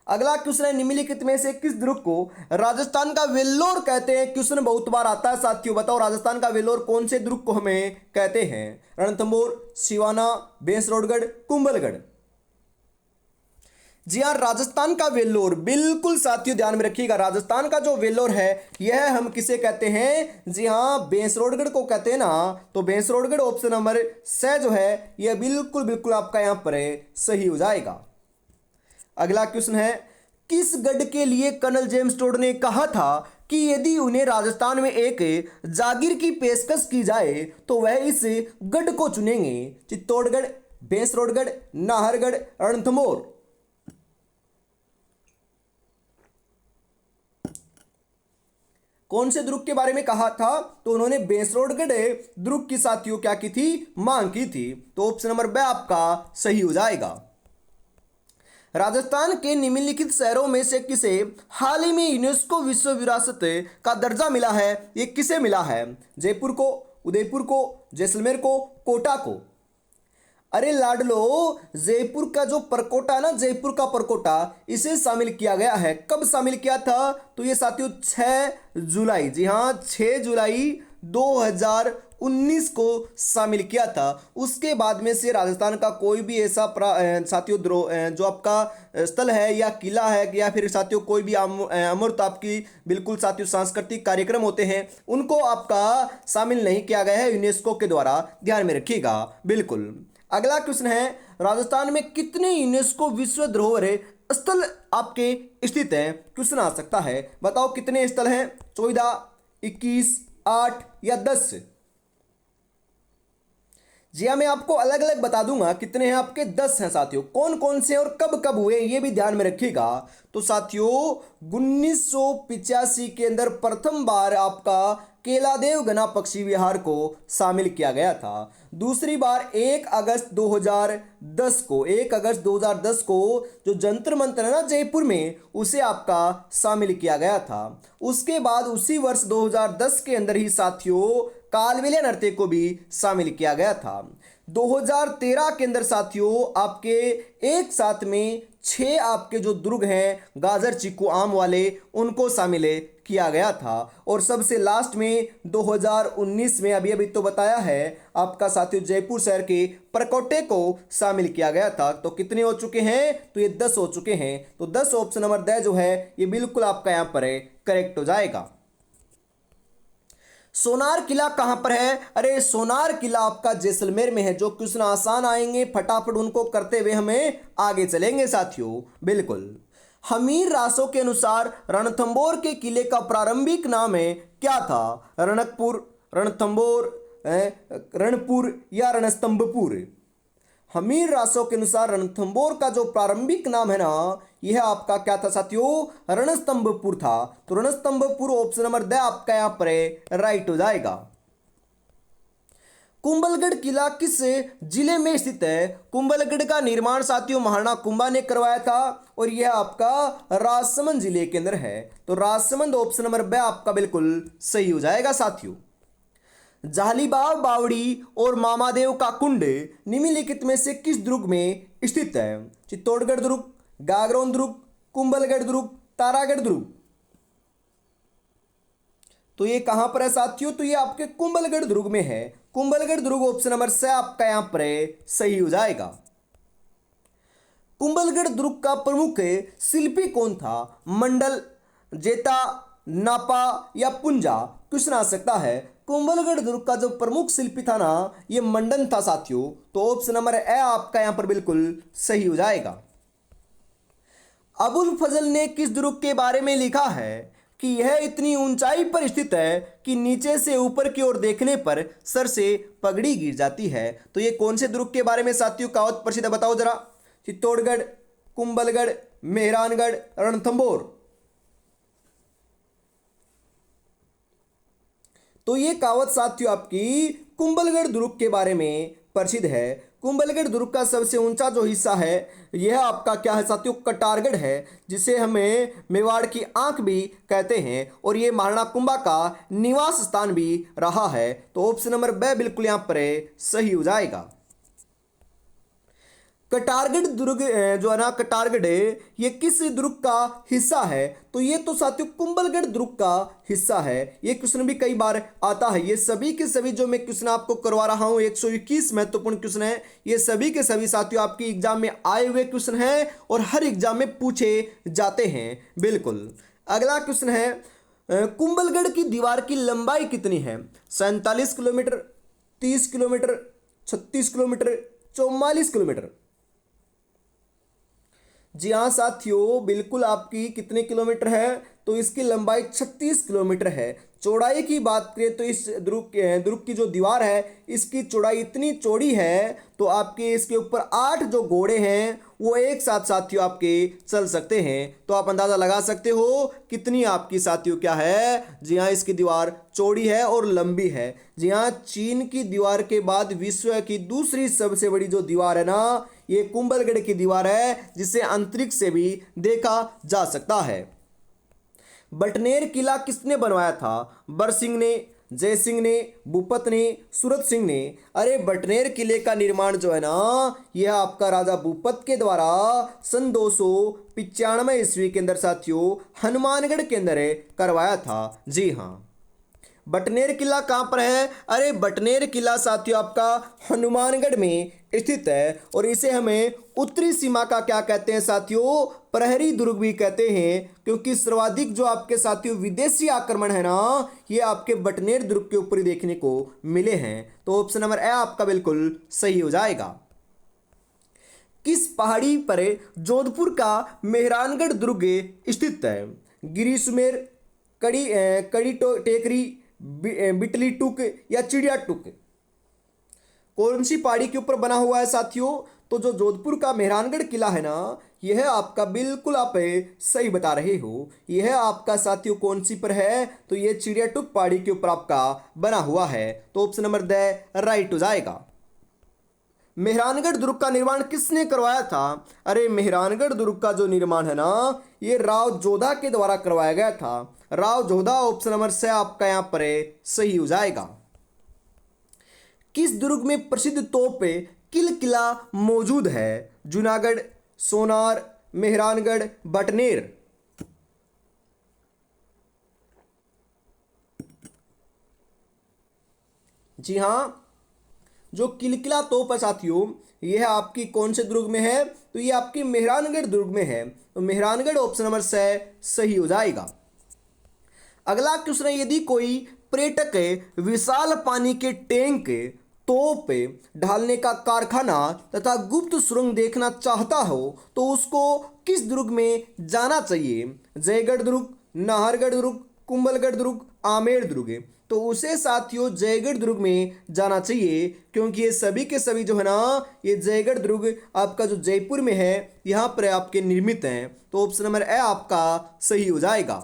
अगला क्वेश्चन है निम्नलिखित में से किस दुर्ग को राजस्थान का वेल्लोर कहते हैं? क्वेश्चन बहुत बार आता है साथियों, बताओ राजस्थान का वेल्लोर कौन से दुर्ग को हमें कहते हैं? रणथंभौर, सिवाना, बेंसरोडगढ़, कुंभलगढ़? जी हाँ, राजस्थान का वेल्लोर, बिल्कुल साथियों ध्यान में रखिएगा। राजस्थान का जो वेल्लोर है यह हम किसे कहते हैं? जी हाँ, बेंसरोडगढ़ को कहते हैं ना। तो बेंसरोडगढ़ ऑप्शन नंबर से जो है यह बिल्कुल बिल्कुल आपका यहाँ पर सही हो जाएगा। अगला क्वेश्चन है किस गढ़ के लिए कर्नल जेम्स टोड ने कहा था कि यदि उन्हें राजस्थान में एक जागीर की पेशकश की जाए तो वह इस गढ़ को चुनेंगे? चित्तौड़गढ़, बेंसरोडगढ़, नाहरगढ़, रणथंभौर? कौन से दुर्ग के बारे में कहा था? तो उन्होंने बेंसरोडगढ़ दुर्ग की साथियों क्या की थी? मांग की थी। तो ऑप्शन नंबर बी आपका सही हो जाएगा। राजस्थान के निम्नलिखित शहरों में से किसे हाल ही में यूनेस्को विश्व विरासत का दर्जा मिला है? ये किसे मिला है? जयपुर को, उदयपुर को, जैसलमेर को, कोटा को? अरे लाडलो, जयपुर का जो परकोटा है ना, जयपुर का परकोटा, इसे शामिल किया गया है। कब शामिल किया था? तो ये साथियों 6 जुलाई, जी हाँ 6 जुलाई 2019 को शामिल किया था। उसके बाद में से राजस्थान का कोई भी ऐसा साथियों जो आपका स्थल है या किला है या फिर साथियों कोई भी अमूर्त आपकी बिल्कुल साथियों सांस्कृतिक कार्यक्रम होते हैं, उनको आपका शामिल नहीं किया गया है यूनेस्को के द्वारा, ध्यान में रखिएगा। बिल्कुल अगला क्वेश्चन है राजस्थान में कितने यूनेस्को विश्व धरोहर स्थल आपके स्थित हैं? क्वेश्चन आ सकता है, बताओ कितने स्थल हैं? 14, 21, 8 या 10? जी हाँ, मैं आपको अलग अलग बता दूंगा कितने हैं आपके। 10 हैं साथियों। कौन कौन से और कब कब हुए ये भी ध्यान में रखिएगा। तो साथियों 1985 के अंदर प्रथम बार आपका केलादेव गना पक्षी विहार को शामिल किया गया था। दूसरी बार 1 अगस्त 2010 को जो जंतर मंतर है ना जयपुर में, उसे आपका शामिल किया गया था। उसके बाद उसी वर्ष 2010 के अंदर ही साथियों कालबेलिया नृत्य को भी शामिल किया गया था। 2013 के अंदर साथियों आपके एक साथ में 6 आपके जो दुर्ग हैं गाजर चीकू आम वाले, उनको शामिल किया गया था। और सबसे लास्ट में 2019 में अभी तो बताया है आपका साथियों जयपुर शहर के परकोटे को शामिल किया गया था। तो कितने हो चुके हैं? तो ये 10 हो चुके हैं। तो 10 ऑप्शन नंबर द जो है ये बिल्कुल आपका यहाँ पर करेक्ट हो जाएगा। सोनार किला कहां पर है? अरे सोनार किला आपका जैसलमेर में है। जो क्वेश्चन आसान आएंगे फटाफट उनको करते हुए हमें आगे चलेंगे साथियों। बिल्कुल। हमीर रासो के अनुसार रणथंबोर के किले का प्रारंभिक नाम है क्या था? रणकपुर, रणथंबोर, रणपुर या रणस्तंभपुर? हमीर रासो के अनुसार रणथंबोर का जो प्रारंभिक नाम है ना, यह आपका क्या था साथियों? रणस्तंभपुर था। तो रणस्तंभपुर ऑप्शन नंबर द आपका यहाँ पर राइट हो जाएगा। कुंभलगढ़ किला किस जिले में स्थित है? कुंभलगढ़ का निर्माण साथियों महाराणा कुंभा ने करवाया था और यह आपका राजसमंद जिले के अंदर है। तो राजसमंद ऑप्शन नंबर ब आपका बिल्कुल सही हो जाएगा साथियों। जालिबाव बावड़ी और मामादेव का कुंड निम्नलिखित में से किस दुर्ग में स्थित है? चित्तौड़गढ़ दुर्ग, गागरोन दुर्ग, कुंभलगढ़ दुर्ग, तारागढ़ दुर्ग? तो ये कहां पर है साथियों? तो ये आपके कुंभलगढ़ दुर्ग में है। कुंभलगढ़ दुर्ग ऑप्शन नंबर से आपका यहां पर सही हो जाएगा। कुंभलगढ़ दुर्ग का प्रमुख शिल्पी कौन था? मंडल, जेता, नापा या पुंजा? क्वेश्चन आ सकता है। कुंभलगढ़ दुर्ग का जो प्रमुख शिल्पी था ना, ये मंडन था साथियों। तो ऑप्शन नंबर ए आपका यहां पर बिल्कुल सही हो जाएगा। अबुल फजल ने किस दुर्ग के बारे में लिखा है कि यह इतनी ऊंचाई पर स्थित है कि नीचे से ऊपर की ओर देखने पर सर से पगड़ी गिर जाती है? तो ये कौन से दुर्ग के बारे में साथियों कहावत प्रसिद्ध है? बताओ जरा। चित्तौड़गढ़, कुंभलगढ़, मेहरानगढ़, रणथंबोर? तो ये कहावत साथियों आपकी कुंभलगढ़ दुर्ग के बारे में प्रसिद्ध है। कुंभलगढ़ दुर्ग का सबसे ऊंचा जो हिस्सा है यह आपका क्या है साथियों? कटारगढ़ है, जिसे हमें मेवाड़ की आंख भी कहते हैं और ये महाराणा कुंभा का निवास स्थान भी रहा है। तो ऑप्शन नंबर ब बिल्कुल यहां पर सही हो जाएगा। कटारगढ़ दुर्ग जो है ना, कटारगढ़ ये किस दुर्ग का हिस्सा है? तो ये तो साथियों कुंभलगढ़ दुर्ग का हिस्सा है। ये क्वेश्चन भी कई बार आता है। ये सभी के सभी जो मैं क्वेश्चन आपको करवा रहा हूं 121 महत्वपूर्ण क्वेश्चन है। ये सभी के सभी साथियों आपकी एग्जाम में आए हुए क्वेश्चन हैं और हर एग्जाम में पूछे जाते हैं। बिल्कुल। अगला क्वेश्चन है कुंभलगढ़ की दीवार की लंबाई कितनी है? 47 किलोमीटर, 30 किलोमीटर, 36 किलोमीटर, 44 किलोमीटर? जी हाँ साथियों, बिल्कुल आपकी कितने किलोमीटर है? तो इसकी लंबाई 36 किलोमीटर है। चौड़ाई की बात करें तो इस दुर्ग की जो दीवार है इसकी चौड़ाई इतनी चौड़ी है तो आपके इसके ऊपर 8 जो घोड़े हैं वो एक साथ साथियों आपके चल सकते हैं। तो आप अंदाज़ा लगा सकते हो कितनी आपकी साथियों क्या है। जी हाँ, इसकी दीवार चौड़ी है और लंबी है। जी हाँ, चीन की दीवार के बाद विश्व की दूसरी सबसे बड़ी जो दीवार है ना, ये कुंभलगढ़ की दीवार है, जिसे अंतरिक्ष से भी देखा जा सकता है। बटनेर किला किसने बनवाया था? बरसिंह ने, जय सिंह ने, भूपत ने, सूरत सिंह ने? अरे बटनेर किले का निर्माण जो है ना, यह आपका राजा भूपत के द्वारा सन 295 ईस्वी के अंदर साथियों हनुमानगढ़ के अंदर करवाया था। जी हाँ। बटनेर किला कहाँ पर है? अरे बटनेर किला साथियों आपका हनुमानगढ़ में स्थित है और इसे हमें उत्तरी सीमा का क्या कहते हैं साथियों? प्रहरी दुर्ग भी कहते हैं, क्योंकि सर्वाधिक जो आपके साथियों विदेशी आक्रमण है ना, ये आपके बटनेर दुर्ग के ऊपर ही देखने को मिले हैं। तो ऑप्शन नंबर ए आपका बिल्कुल सही हो जाएगा। किस पहाड़ी पर जोधपुर का मेहरानगढ़ दुर्ग स्थित है? गिरी सुमेर, कड़ी टेकरी, बिटली टुक या चिड़िया टुक? कौन सी पहाड़ी के ऊपर बना हुआ है साथियों? तो जो जोधपुर का मेहरानगढ़ किला है ना, यह आपका बिल्कुल आप सही बता रहे हो। यह आपका साथियों कौन सी पर है, तो ये चिड़ियाटुप पहाड़ी के ऊपर आपका बना हुआ है। तो ऑप्शन नंबर द राइट हो जाएगा। मेहरानगढ़ दुर्ग का निर्माण किसने करवाया था? अरे मेहरानगढ़ दुर्ग का जो निर्माण है ना, ये राव जोधा के द्वारा करवाया गया था। राव जोधा ऑप्शन नंबर से आपका यहाँ पर सही हो जाएगा। किस दुर्ग में प्रसिद्ध तोप किल किला मौजूद है? जूनागढ़, सोनार, मेहरानगढ़, बटनेर। जी हाँ, जो किलकिला तोप है साथियों, यह आपकी कौन से दुर्ग में है? तो ये आपकी मेहरानगढ़ दुर्ग में है। तो मेहरानगढ़ ऑप्शन नंबर से सही हो जाएगा। अगला क्वेश्चन है, यदि कोई पर्यटक विशाल पानी के टैंक, तोप ढालने का कारखाना तथा गुप्त सुरंग देखना चाहता हो तो उसको किस दुर्ग में जाना चाहिए? जयगढ़ दुर्ग, नाहरगढ़ दुर्ग, कुंभलगढ़ दुर्ग, आमेर दुर्ग। तो उसे साथियों जयगढ़ दुर्ग में जाना चाहिए, क्योंकि ये सभी के सभी जो है ना, ये जयगढ़ दुर्ग आपका जो जयपुर में है, यहाँ पर आपके निर्मित हैं। तो ऑप्शन नंबर ए आपका सही हो जाएगा।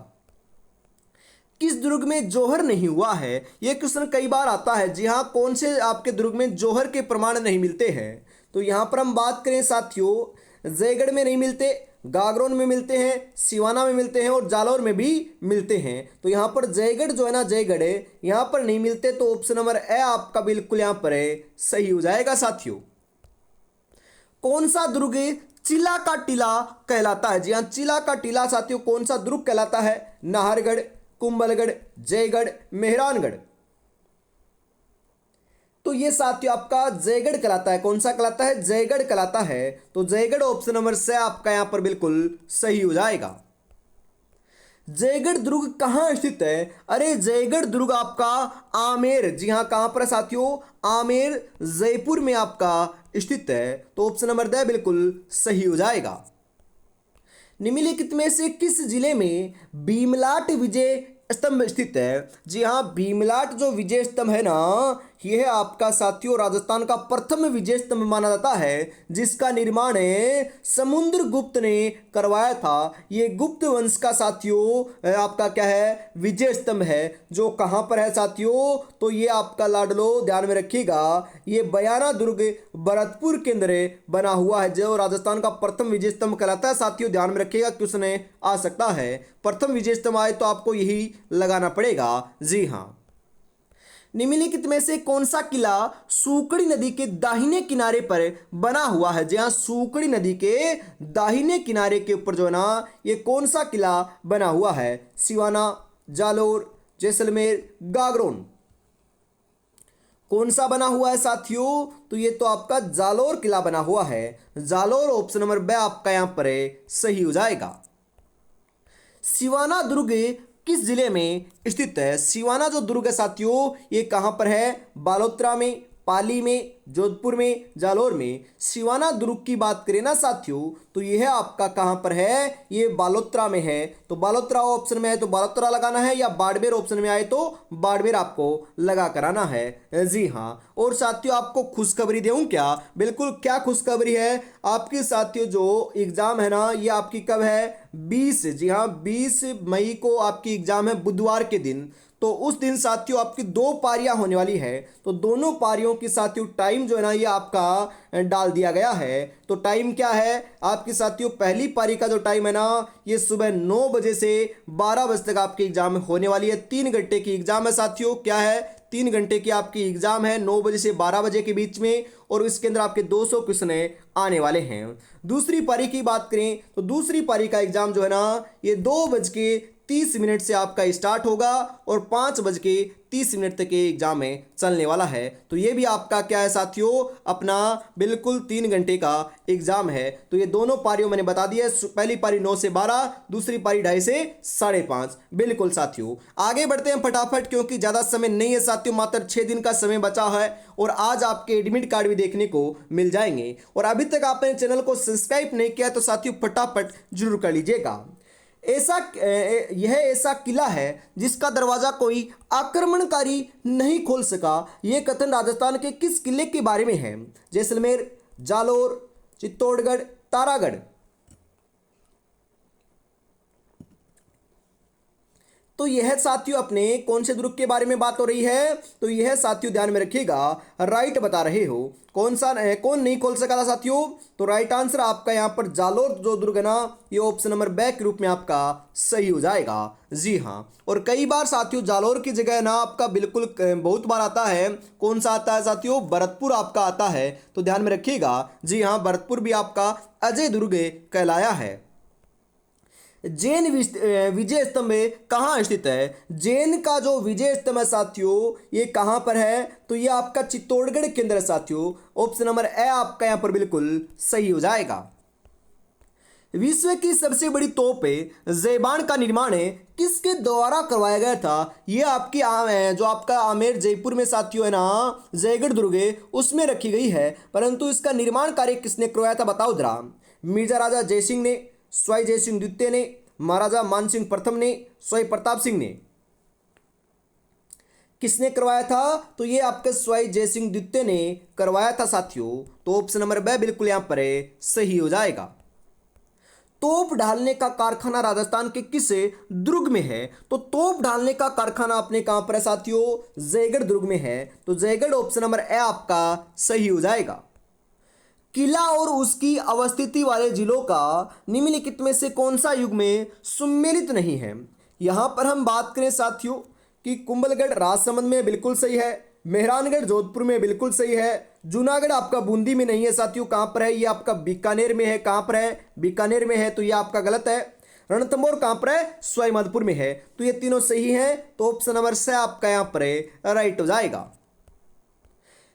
किस दुर्ग में जौहर नहीं हुआ है? यह क्वेश्चन कई बार आता है। जी हाँ, कौन से आपके दुर्ग में जौहर के प्रमाण नहीं मिलते हैं? तो यहाँ पर हम बात करें साथियों, जयगढ़ में नहीं मिलते, गागरोन में मिलते हैं, सिवाना में मिलते हैं और जालौर में भी मिलते हैं। तो यहाँ पर जयगढ़ जो है ना, जयगढ़ यहाँ पर नहीं मिलते। तो ऑप्शन नंबर ए आपका बिल्कुल यहाँ पर सही हो जाएगा साथियों। कौन सा दुर्ग चिला का टीला कहलाता है? जी हाँ, चिला का टीला साथियों कौन सा दुर्ग कहलाता है? नाहरगढ़, कुंभलगढ़, जयगढ़, मेहरानगढ़। तो ये साथियों आपका जयगढ़ कहलाता है। कौन सा कहलाता है? जयगढ़ कहलाता है। तो जयगढ़ ऑप्शन नंबर से आपका यहां पर बिल्कुल सही हो जाएगा। जयगढ़ दुर्ग कहां स्थित है? अरे जयगढ़ दुर्ग आपका आमेर, जी हां कहां पर है साथियों? आमेर जयपुर में आपका स्थित है। तो ऑप्शन नंबर द बिल्कुल सही हो जाएगा। निम्नलिखित में से किस जिले में भीमलाट विजय स्तंभ स्थित है? जी हाँ, भीमलाट जो विजय स्तंभ है ना, यह आपका साथियों राजस्थान का प्रथम विजय स्तंभ माना जाता है, जिसका निर्माण समुद्रगुप्त ने करवाया था। ये गुप्त वंश का साथियों आपका क्या है? विजय स्तंभ है। जो कहाँ पर है साथियों? तो ये आपका लाडलो ध्यान में रखिएगा, ये बयाना दुर्ग भरतपुर के अंदर बना हुआ है, जो राजस्थान का प्रथम विजय स्तंभ कहलाता है। साथियों ध्यान में रखिएगा, क्वेश्चन आ सकता है। प्रथम विजय स्तंभ आए तो आपको यही लगाना पड़ेगा। जी हाँ, निम्नलिखित में से कौन सा किला सूकड़ी नदी के दाहिने किनारे पर बना हुआ है? जी हाँ, सूकड़ी नदी के दाहिने किनारे के ऊपर जो है ना, ये कौन सा किला बना हुआ है? सिवाना, जालोर, जैसलमेर, गागरोन। कौन सा बना हुआ है साथियों? तो ये तो आपका जालोर किला बना हुआ है। जालोर ऑप्शन नंबर बे आपका यहां पर सही हो जाएगा। सिवाना दुर्ग किस जिले में स्थित है? सिवाना जो दुर्ग है साथियों, ये कहां पर है? बालोतरा में, पाली में, जोधपुर में, जालोर में। सिवाना दुर्ग की बात करें ना साथियों, तो यह आपका कहां पर है? ये बालोतरा में है। तो बालोतरा ऑप्शन में है तो बालोतरा लगाना है, या बाड़मेर ऑप्शन में आए तो बाड़मेर आपको लगा कराना है। जी हाँ, और साथियों आपको खुशखबरी दूं क्या? बिल्कुल, क्या खुशखबरी है आपकी साथियों? जो एग्जाम है ना, ये आपकी कब है? 20, जी हाँ 20 मई को आपकी एग्जाम है, बुधवार के दिन। तो उस दिन साथियों आपकी 2 पारियां होने वाली है। तो दोनों पारियों की साथियों टाइम जो है ना, ये आपका डाल दिया गया है। तो टाइम क्या है आपकी साथियों? पहली पारी का जो टाइम है ना, ये सुबह 9 बजे से 12 बजे तक आपकी एग्जाम होने वाली है। 3 घंटे की एग्जाम है साथियों। क्या है? 3 घंटे की आपकी एग्जाम है, 9 बजे से 12 बजे के बीच में, और इसके अंदर आपके 200 क्वेश्चन आने वाले हैं। दूसरी पारी की बात करें तो दूसरी पारी का एग्जाम जो है ना, ये 2:30 से आपका स्टार्ट होगा और 5:30 तक ये एग्जाम में चलने वाला है। तो ये भी आपका क्या है साथियों? अपना बिल्कुल 3 घंटे का एग्जाम है। तो ये दोनों पारियों मैंने बता दिया, पहली पारी 9 से 12, दूसरी पारी 2:30 से 5:30। बिल्कुल साथियों, आगे बढ़ते हैं फटाफट, क्योंकि ज़्यादा समय नहीं है साथियों, मात्र 6 दिन का समय बचा है और आज आपके एडमिट कार्ड भी देखने को मिल जाएंगे। और अभी तक आपने चैनल को सब्सक्राइब नहीं किया तो साथियों फटाफट जरूर कर लीजिएगा। यह ऐसा किला है जिसका दरवाजा कोई आक्रमणकारी नहीं खोल सका। यह कथन राजस्थान के किस किले के बारे में है? जैसलमेर, जालोर, चित्तौड़गढ़, तारागढ़। तो यह साथियों अपने कौन से दुर्ग के बारे में बात हो रही है, तो यह साथियों ध्यान में रखिएगा, राइट बता रहे हो। कौन सा कौन नहीं खोल सका था साथियों, तो राइट आंसर आपका यहाँ पर जालोर जो दुर्ग है ना, ये ऑप्शन नंबर बी के रूप में आपका सही हो जाएगा। जी हाँ, और कई बार साथियों जालोर की जगह ना आपका बिल्कुल बहुत बार आता है, कौन सा आता है साथियों, भरतपुर आपका आता है, तो ध्यान में रखिएगा। जी हाँ, भरतपुर भी आपका अजय दुर्ग कहलाया है। जैन विजय स्तंभ कहाँ स्थित है, जैन का जो विजय स्तंभ है साथियों ये कहाँ पर है, तो ये आपका चित्तौड़गढ़ के अंदर है साथियों। ऑप्शन नंबर ए आपका यहाँ पर बिल्कुल सही हो जाएगा। विश्व की सबसे बड़ी तोप ज़ेबान का निर्माण किसके द्वारा करवाया गया था, ये आपकी जो आपका आमेर जयपुर में साथियों है ना, जयगढ़ दुर्ग उसमें रखी गई है, परंतु इसका निर्माण कार्य किसने करवाया था बताओ जरा। मिर्जा राजा जयसिंह ने, स्वाई जयसिंह द्वितीय ने, महाराजा मानसिंह प्रथम ने, स्वाई प्रताप सिंह ने, किसने करवाया था, तो ये आपके स्वाई जयसिंह द्वितीय ने करवाया था साथियों। तो ऑप्शन नंबर बी बिल्कुल यहां पर सही हो जाएगा। तोप ढालने का कारखाना राजस्थान के किस दुर्ग में है, तो तोप ढालने का कारखाना अपने कहां पर है साथियों, जयगढ़ दुर्ग में है, तो जयगढ़ ऑप्शन नंबर ए आपका सही हो जाएगा। किला और उसकी अवस्थिति वाले जिलों का निम्नलिखित में से कौन सा युग में सुमेलित नहीं है। यहां पर हम बात करें साथियों कि कुंभलगढ़ राजसमंद में बिल्कुल सही है, मेहरानगढ़ जोधपुर में बिल्कुल सही है, जूनागढ़ आपका बूंदी में नहीं है साथियों, कहां पर है, ये आपका बीकानेर में है, कहां पर है, बीकानेर में है, तो ये आपका गलत है। रणथंभौर कहां पर है, सवाईमाधोपुर में है, तो ये तीनों सही हैं, तो ऑप्शन नंबर से आपका यहां पर राइट हो जाएगा।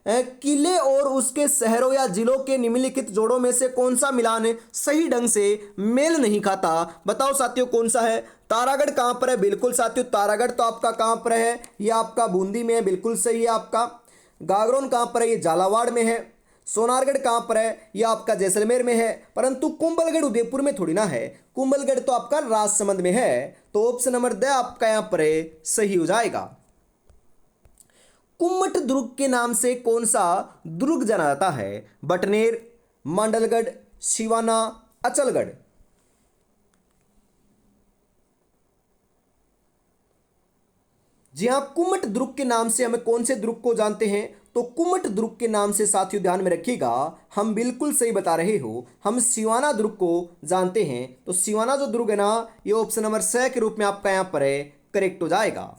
किले और उसके शहरों या जिलों के निम्नलिखित जोड़ों में से कौन सा मिलान सही ढंग से मेल नहीं खाता, बताओ साथियों कौन सा है। तारागढ़ कहां पर है, बिल्कुल साथियों तारागढ़ तो आपका कहां पर है, ये आपका बूंदी में है, बिल्कुल सही है आपका। गागरोन कहां पर है, ये झालावाड़ में है। सोनारगढ़ कहां पर है, ये आपका जैसलमेर में है, परंतु कुंभलगढ़ उदयपुर में थोड़ी ना है, कुंभलगढ़ तो आपका राजसमंद में है, तो ऑप्शन नंबर द आपका यहां पर सही हो जाएगा। कुम्मट दुर्ग के नाम से कौन सा दुर्ग जाना जाता है, बटनेर, मांडलगढ़, सिवाना, अचलगढ़। जी हाँ, कुम्मट दुर्ग के नाम से हमें कौन से दुर्ग को जानते हैं, तो कुम्मट दुर्ग के नाम से साथियों ध्यान में रखिएगा, हम बिल्कुल सही बता रहे हो, हम सिवाना दुर्ग को जानते हैं, तो सिवाना जो दुर्ग है ना, ये ऑप्शन नंबर 6 के रूप में आपका यहाँ पर करेक्ट हो जाएगा।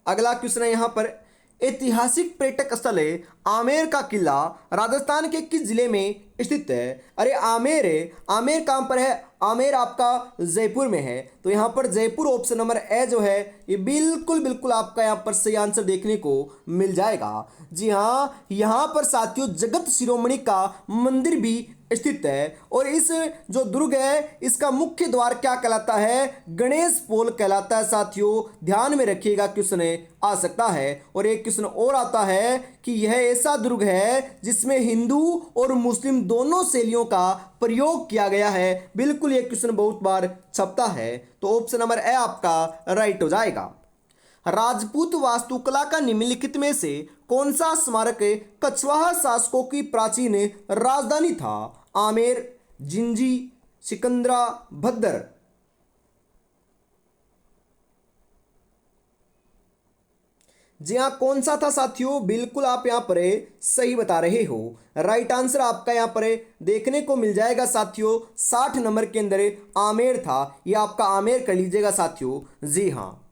अगला क्वेश्चन है यहाँ पर, ऐतिहासिक पर्यटक स्थल आमेर का किला राजस्थान के किस जिले में स्थित है। अरे आमेर है, आमेर कहाँ पर है, आमेर आपका जयपुर में है, तो यहाँ पर जयपुर ऑप्शन नंबर ए जो है ये बिल्कुल बिल्कुल आपका यहाँ पर सही आंसर देखने को मिल जाएगा। जी हाँ, यहाँ पर साथियों जगत शिरोमणि का मंदिर भी स्थित है, और इस जो दुर्ग है इसका मुख्य द्वार क्या कहलाता है, गणेश पोल कहलाता है साथियों, ध्यान में रखिएगा क्वेश्चन आ सकता है। और एक क्वेश्चन और आता है कि यह ऐसा दुर्ग है जिसमें हिंदू और मुस्लिम दोनों शैलियों का प्रयोग किया गया है, बिल्कुल ये क्वेश्चन बहुत बार छपता है, तो ऑप्शन नंबर ए आपका राइट हो जाएगा। राजपूत वास्तुकला का निम्नलिखित में से कौन सा स्मारक कछवाहा शासकों की प्राचीन राजधानी था, आमेर, जिंजी, सिकंदरा, भद्र। जी हाँ, कौन सा था साथियों, बिल्कुल आप यहाँ पर सही बता रहे हो, राइट आंसर आपका यहाँ पर देखने को मिल जाएगा साथियों, 60 नंबर के अंदर आमेर था, ये आपका आमेर कर लीजिएगा साथियों। जी हाँ,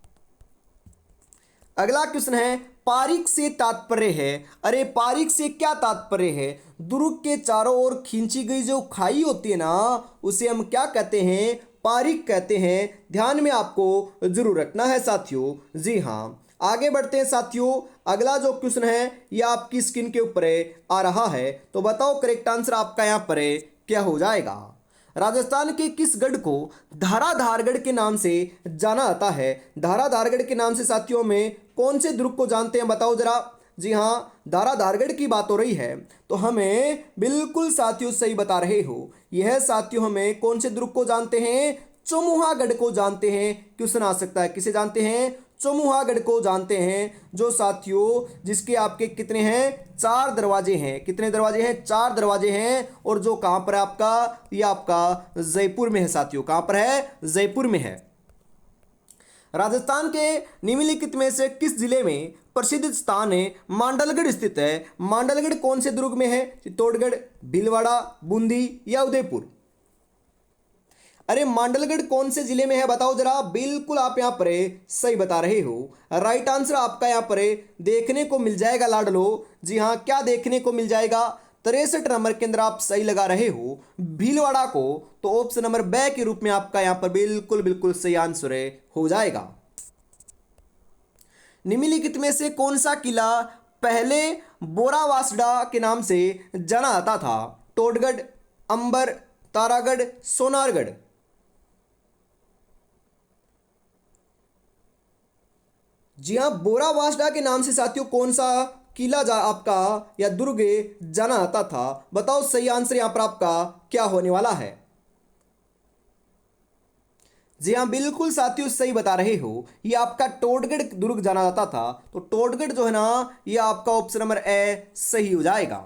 अगला क्वेश्चन है, पारिक से तात्पर्य है। अरे पारिक से क्या तात्पर्य है, दुर्ग के चारों ओर खींची गई जो खाई होती है ना, उसे हम क्या कहते हैं, पारिक कहते हैं, ध्यान में आपको जरूर रखना है साथियों। जी हाँ, आगे बढ़ते हैं साथियों, अगला जो क्वेश्चन है ये आपकी स्क्रीन के ऊपर आ रहा है, तो बताओ करेक्ट आंसर आपका यहाँ पर क्या हो जाएगा। राजस्थान के किस गढ़ को धाराधारगढ़ के नाम से जाना जाता है, धाराधारगढ़ के नाम से साथियों में कौन से दुर्ग को जानते हैं बताओ जरा। जी हाँ, धाराधारगढ़ की बात हो रही है, तो हमें बिल्कुल साथियों सही बता रहे हो, यह साथियों हमें कौन से दुर्ग को जानते हैं, चौमुहागढ़ को जानते हैं। क्वेश्चन आ सकता है किसे जानते हैं, चमुहागढ़ को जानते हैं, जो साथियों जिसके आपके कितने हैं, 4 दरवाजे हैं। कितने दरवाजे हैं, 4 दरवाजे हैं। और जो कहाँ पर है आपका, ये आपका जयपुर में है साथियों। कहाँ पर है, जयपुर में है। राजस्थान के निम्नलिखित में से किस जिले में प्रसिद्ध स्थान है मांडलगढ़ स्थित है? मांडलगढ़ कौन से दुर्ग में है? चित्तौड़गढ़, भीलवाड़ा, बूंदी या उदयपुर? अरे मांडलगढ़ कौन से जिले में है बताओ जरा। बिल्कुल आप यहाँ पर सही बता रहे हो। राइट आंसर आपका यहाँ पर देखने को मिल जाएगा लाडलो। जी हाँ, क्या देखने को मिल जाएगा? 63 नंबर के अंदर आप सही लगा रहे हो भीलवाड़ा को। तो ऑप्शन नंबर बे के रूप में आपका यहाँ पर बिल्कुल बिल्कुल सही आंसर हो जाएगा। निम्नलिखित में से कौन सा किला पहले बोरावासडा के नाम से जाना जाता था? टोडगढ़, अंबर, तारागढ़, सोनारगढ़? जी हाँ, बोरावासडा के नाम से साथियों कौन सा किला आपका या दुर्ग जाना जाता था? बताओ सही आंसर यहां पर आपका क्या होने वाला है। जी हाँ, बिल्कुल साथियों सही बता रहे हो। ये आपका टोडगढ़ दुर्ग जाना जाता था। तो टोडगढ़ जो है ना, ये आपका ऑप्शन नंबर ए सही हो जाएगा।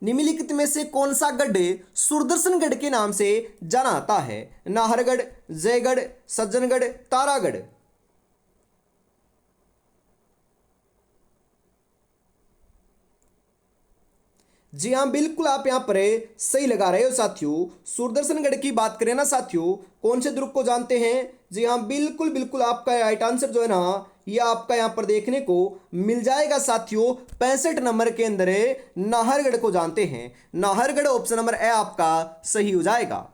निम्नलिखित में से कौन सा गढ़ सुदर्शनगढ़ के नाम से जाना जाता है? नाहरगढ़, जयगढ़, सज्जनगढ़, तारागढ़? जी हाँ, बिल्कुल आप यहाँ पर सही लगा रहे हो साथियों। सुदर्शनगढ़ की बात करें ना साथियों, कौन से दुर्ग को जानते हैं? जी हाँ, बिल्कुल बिल्कुल आपका राइट आंसर जो है ना, ये आपका यहाँ पर देखने को मिल जाएगा साथियों। 65 नंबर के अंदर नाहरगढ़ को जानते हैं। नाहरगढ़ ऑप्शन नंबर ए आपका सही हो जाएगा।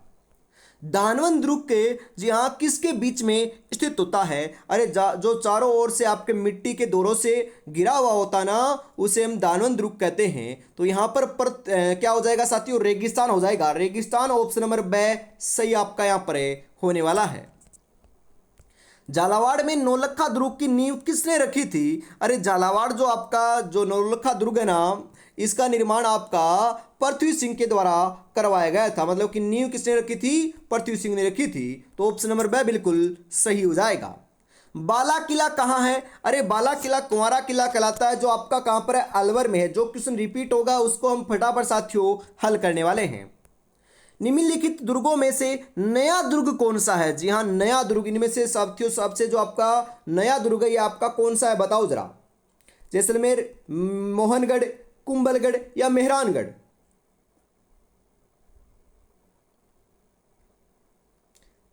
दानवन दुर्ग के जी हाँ किसके बीच में स्थित होता है? अरे जो चारों ओर से आपके मिट्टी के दौरों से घिरा हुआ होता ना, उसे हम दानवन दुर्ग कहते हैं। तो यहाँ पर क्या हो जाएगा साथियों? रेगिस्तान हो जाएगा। रेगिस्तान ऑप्शन नंबर बे सही आपका यहाँ पर होने वाला है। झालावाड़ में नौलखा दुर्ग की नींव किसने रखी थी? अरे झालावाड़ जो आपका जो नौलखा दुर्ग है ना, इसका निर्माण आपका पृथ्वी सिंह के द्वारा करवाया गया था। मतलब कि नींव किसने रखी थी? पृथ्वी सिंह ने रखी थी। तो ऑप्शन नंबर बे बिल्कुल सही हो जाएगा। बाला किला कहाँ है? अरे बाला किला कुंवारा किला कहलाता है, जो आपका कहाँ पर है? अलवर में है। जो क्वेश्चन रिपीट होगा उसको हम फटाफट साथियों हल करने वाले हैं। निम्नलिखित दुर्गों में से नया दुर्ग कौन सा है? जी हाँ, नया दुर्ग इनमें से साथियों सबसे जो आपका नया दुर्ग है, ये आपका कौन सा है बताओ जरा। जैसलमेर, मोहनगढ़, कुंभलगढ़ या मेहरानगढ़?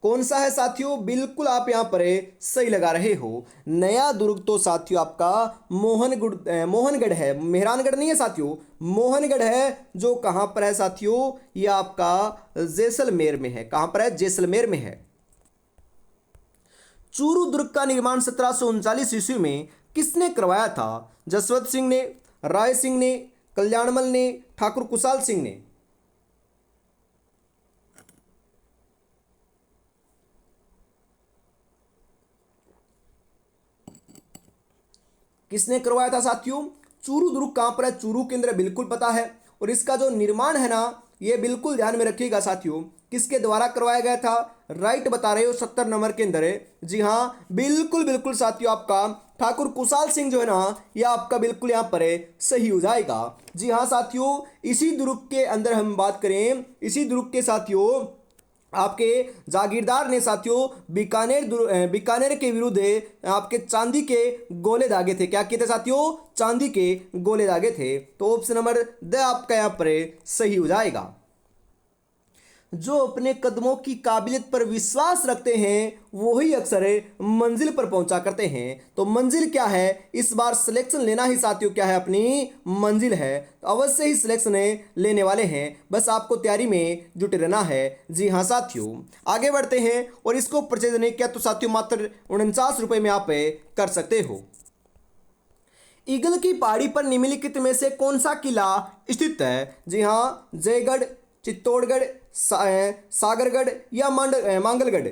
कौन सा है साथियों? बिल्कुल आप यहां पर सही लगा रहे हो। नया दुर्ग तो साथियों आपका मोहनगढ़ है, मेहरानगढ़ नहीं है साथियों, मोहनगढ़ है। जो कहां पर है साथियों? ये आपका जैसलमेर में है। कहां पर है? जैसलमेर में है। चूरू दुर्ग का निर्माण 1739 ईस्वी में किसने करवाया था? जसवंत सिंह ने, राय सिंह ने, कल्याणमल ने, ठाकुर कुशाल सिंह ने? किसने करवाया था साथियों? चूरू दुर्ग कहां पर है? चूरू के अंदर बिल्कुल पता है। और इसका जो निर्माण है ना, ये बिल्कुल ध्यान में रखिएगा साथियों, किसके द्वारा करवाया गया था? राइट बता रहे हो 70 नंबर के अंदर है। जी हाँ, बिल्कुल बिल्कुल साथियों आपका ठाकुर कुशाल सिंह जो है ना, यह आपका बिल्कुल यहाँ पर सही हो जाएगा। जी हाँ साथियों, इसी दुर्ग के अंदर हम बात करें, इसी दुर्ग के साथियों आपके जागीरदार ने साथियों बीकानेर के विरुद्ध आपके चांदी के गोले दागे थे। क्या किए थे साथियों? चांदी के गोले दागे थे। तो ऑप्शन नंबर द आपका यहाँ पर सही हो जाएगा। जो अपने कदमों की काबिलियत पर विश्वास रखते हैं वही अक्सर मंजिल पर पहुंचा करते हैं। तो मंजिल क्या है? इस बार सिलेक्शन लेना ही साथियों क्या है? अपनी मंजिल है। तो अवश्य ही सिलेक्शन लेने वाले हैं, बस आपको तैयारी में जुटे रहना है। जी हाँ साथियों, आगे बढ़ते हैं। और इसको परचेज नहीं किया तो साथियों मात्र 49 रुपये में आप कर सकते हो। ईगल की पहाड़ी पर निम्नलिखित में से कौन सा किला स्थित है? जी हाँ, जयगढ़, चित्तौड़गढ़, सागरगढ़ या मांगलगढ़?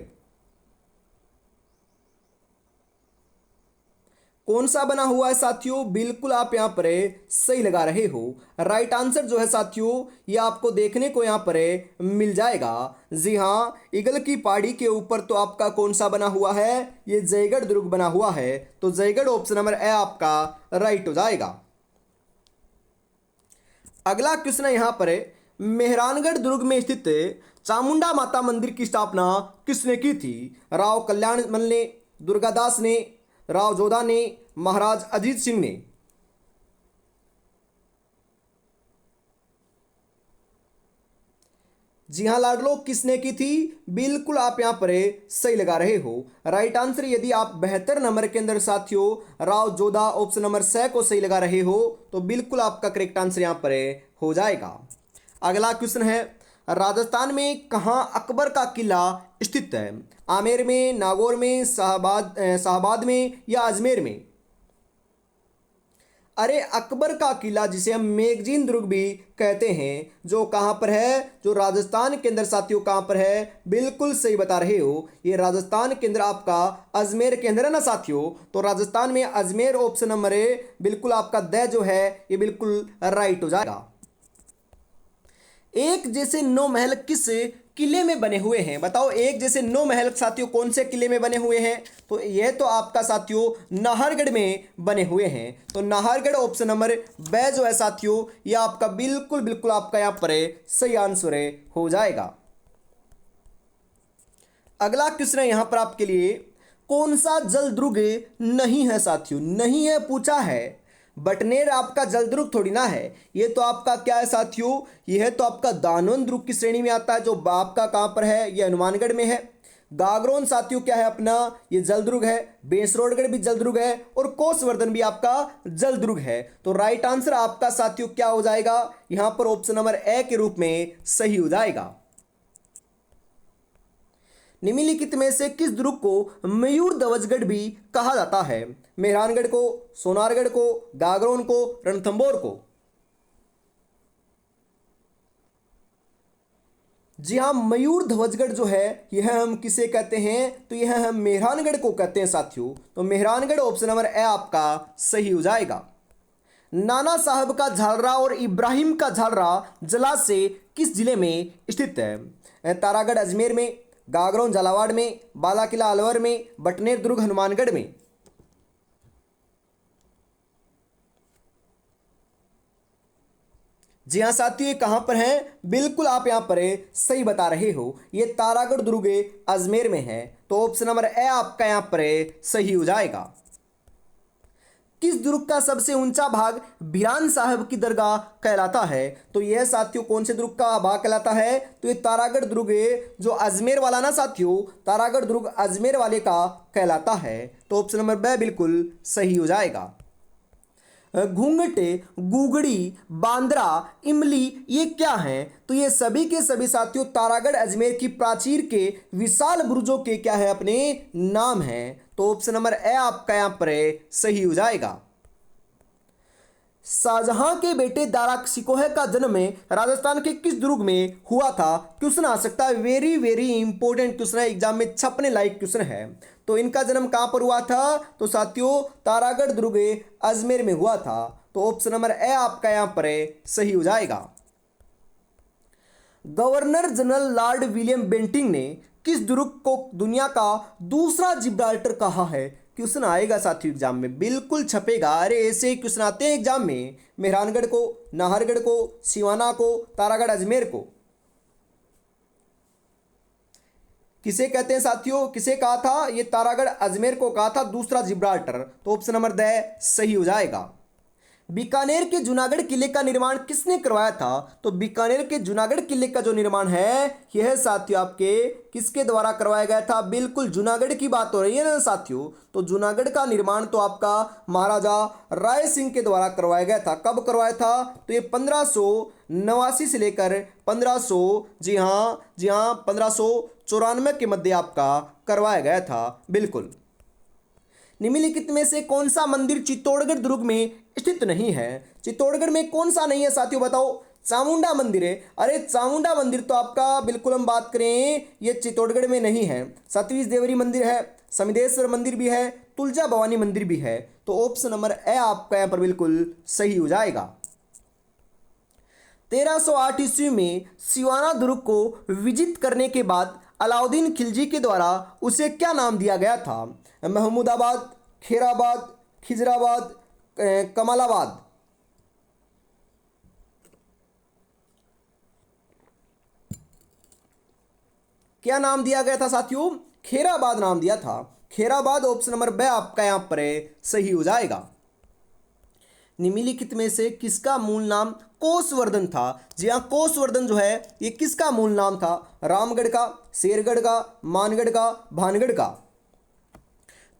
कौन सा बना हुआ है साथियों? बिल्कुल आप यहाँ पर सही लगा रहे हो। राइट आंसर जो है साथियों ये आपको देखने को यहाँ पर मिल जाएगा। जी हाँ, ईगल की पहाड़ी के ऊपर तो आपका कौन सा बना हुआ है? ये जयगढ़ दुर्ग बना हुआ है। तो जयगढ़ ऑप्शन नंबर ए आपका राइट हो जाएगा। अगला क्वेश्चन है यहाँ पर, मेहरानगढ़ दुर्ग में स्थित चामुंडा माता मंदिर की स्थापना किसने की थी? राव कल्याणमल ने, दुर्गादास ने, राव जोधा ने, महाराज अजीत सिंह ने। जी हाँ लाडलो, किसने की थी? बिल्कुल आप यहाँ पर सही लगा रहे हो। राइट आंसर यदि आप 72 नंबर के अंदर साथियों राव जोधा ऑप्शन नंबर स को सही लगा रहे हो तो बिल्कुल आपका करेक्ट आंसर यहाँ पर हो जाएगा। अगला क्वेश्चन है, राजस्थान में कहाँ अकबर का किला स्थित है? आमेर में, नागौर में, शाहबाद में या अजमेर में? अरे अकबर का किला जिसे हम मैगजीन दुर्ग भी कहते हैं, जो कहाँ पर है? जो राजस्थान के अंदर साथियों कहाँ पर है? बिल्कुल सही बता रहे हो, ये राजस्थान के अंदर आपका अजमेर के अंदर है ना साथियों। तो राजस्थान में अजमेर ऑप्शन नंबर ए बिल्कुल आपका द जो है ये बिल्कुल राइट हो जाएगा। एक जैसे 9 महल किस किले में बने हुए हैं? बताओ, एक जैसे 9 महल साथियों कौन से किले में बने हुए हैं? तो यह तो आपका साथियों नाहरगढ़ में बने हुए हैं। तो नाहरगढ़ ऑप्शन नंबर ब जो है साथियों यह आपका बिल्कुल बिल्कुल आपका यहाँ पर सही आंसर हो जाएगा। अगला क्वेश्चन है यहाँ पर आपके लिए, कौन सा जल दुर्ग नहीं है साथियों? नहीं है पूछा है। बटनेर आपका जलदुर्ग थोड़ी ना है, ये तो आपका क्या है साथियों? यह तो आपका दानवन दुर्ग की श्रेणी में आता है, जो आपका कहाँ पर है? ये हनुमानगढ़ में है। गागरोन साथियों क्या है अपना? ये जलदुर्ग है। बेसरोडगढ़ भी जलदुर्ग है और कोसवर्धन भी आपका जलदुर्ग है। तो राइट आंसर आपका साथियों क्या हो जाएगा? यहां पर ऑप्शन नंबर ए के रूप में सही हो जाएगा। निम्नलिखित में से किस दुर्ग को मयूर ध्वजगढ़ भी कहा जाता है? मेहरानगढ़ को, सोनारगढ़ को, गागरोन को, रणथंभौर को? जी हाँ, मयूर ध्वजगढ़ जो है यह हम किसे कहते हैं? तो यह हम मेहरानगढ़ को कहते हैं साथियों। तो मेहरानगढ़ ऑप्शन नंबर ए आपका सही हो जाएगा। नाना साहब का झालरा और इब्राहिम का झालरा जलाशय किस जिले में स्थित है? तारागढ़ अजमेर में, गागरोन झालावाड़ में, बालाकिला अलवर में, बटनेर दुर्ग हनुमानगढ़ में? जी हाँ साथियों, ये कहाँ पर है? बिल्कुल आप यहाँ पर सही बता रहे हो, ये तारागढ़ दुर्ग अजमेर में है। तो ऑप्शन नंबर ए आपका यहाँ पर सही हो जाएगा। किस दुर्ग का सबसे ऊंचा भाग भिरान साहब की दरगाह कहलाता है? तो यह साथियों कौन से दुर्ग का भाग कहलाता है? तो ये तारागढ़ दुर्ग जो अजमेर वाला ना साथियों, तारागढ़ दुर्ग अजमेर वाले का कहलाता है। तो ऑप्शन नंबर ब बिल्कुल सही हो जाएगा। घूंघटे, गुगड़ी, बांद्रा, इमली ये क्या हैं? तो ये सभी के सभी साथियों तारागढ़ अजमेर की प्राचीर के विशाल बुर्जों के क्या है अपने नाम हैं। तो ऑप्शन नंबर ए आपका यहाँ पर सही हो जाएगा। शाहजहां के बेटे दारा शिकोह का जन्म राजस्थान के किस दुर्ग में हुआ था? क्वेश्चन आ सकता है, वेरी वेरी इंपॉर्टेंट क्वेश्चन है, एग्जाम में छपने लायक क्वेश्चन है। तो इनका जन्म कहां पर हुआ था? तो साथियों तारागढ़ दुर्ग अजमेर में हुआ था। तो ऑप्शन नंबर ए आपका यहां पर सही हो जाएगा। Governor general lord William Bentinck ने किस दुर्ग को दुनिया का दूसरा जिब्राल्टर कहा है? क्वेश्चन आएगा साथियों एग्जाम में, बिल्कुल छपेगा। अरे ऐसे ही क्वेश्चन आते हैं एग्जाम में। मेहरानगढ़ को, नाहरगढ़ को, सिवाना को, तारागढ़ अजमेर को किसे कहते हैं साथियों? किसे कहा था? ये तारागढ़ अजमेर को कहा था दूसरा जिब्राल्टर। तो ऑप्शन नंबर द सही हो जाएगा। बीकानेर के जूनागढ़ किले का निर्माण किसने करवाया था? तो बीकानेर के जूनागढ़ किले का जो निर्माण है यह साथियों आपके किसके द्वारा करवाया गया था? बिल्कुल जूनागढ़ की बात हो रही है ना साथियों। तो जूनागढ़ का निर्माण तो आपका महाराजा राय सिंह के द्वारा करवाया गया था। कब करवाया था? तो ये 1589 से लेकर 1500 जी हाँ 1594 के मध्य आपका करवाया गया था। बिल्कुल। निम्नलिखित में से कौन सा मंदिर चित्तौड़गढ़ दुर्ग में स्थित नहीं है? चित्तौड़गढ़ में कौन सा नहीं है साथियों बताओ? चामुंडा मंदिर है। अरे चामुंडा मंदिर तो आपका बिल्कुल हम बात करें ये चित्तौड़गढ़ में नहीं है। सतीश देवरी मंदिर है, समिदेश्वर मंदिर भी है, तुलजा भवानी मंदिर भी है। तो ऑप्शन नंबर ए आपका यहाँ पर बिल्कुल सही हो जाएगा। 1308 ईस्वी में सिवाना दुर्ग को विजित करने के बाद अलाउद्दीन खिलजी के द्वारा उसे क्या नाम दिया गया था? महमूदाबाद, खेराबाद, खिजराबाद, कमालाबाद। क्या नाम दिया गया था साथियों? खेराबाद नाम दिया था। खेराबाद ऑप्शन नंबर बी आपका यहां पर सही हो जाएगा। निम्नलिखित में से किसका मूल नाम कोसवर्धन था? जी हाँ, कोसवर्धन जो है ये किसका मूल नाम था? रामगढ़ का, शेरगढ़ का, मानगढ़ का, भानगढ़ का?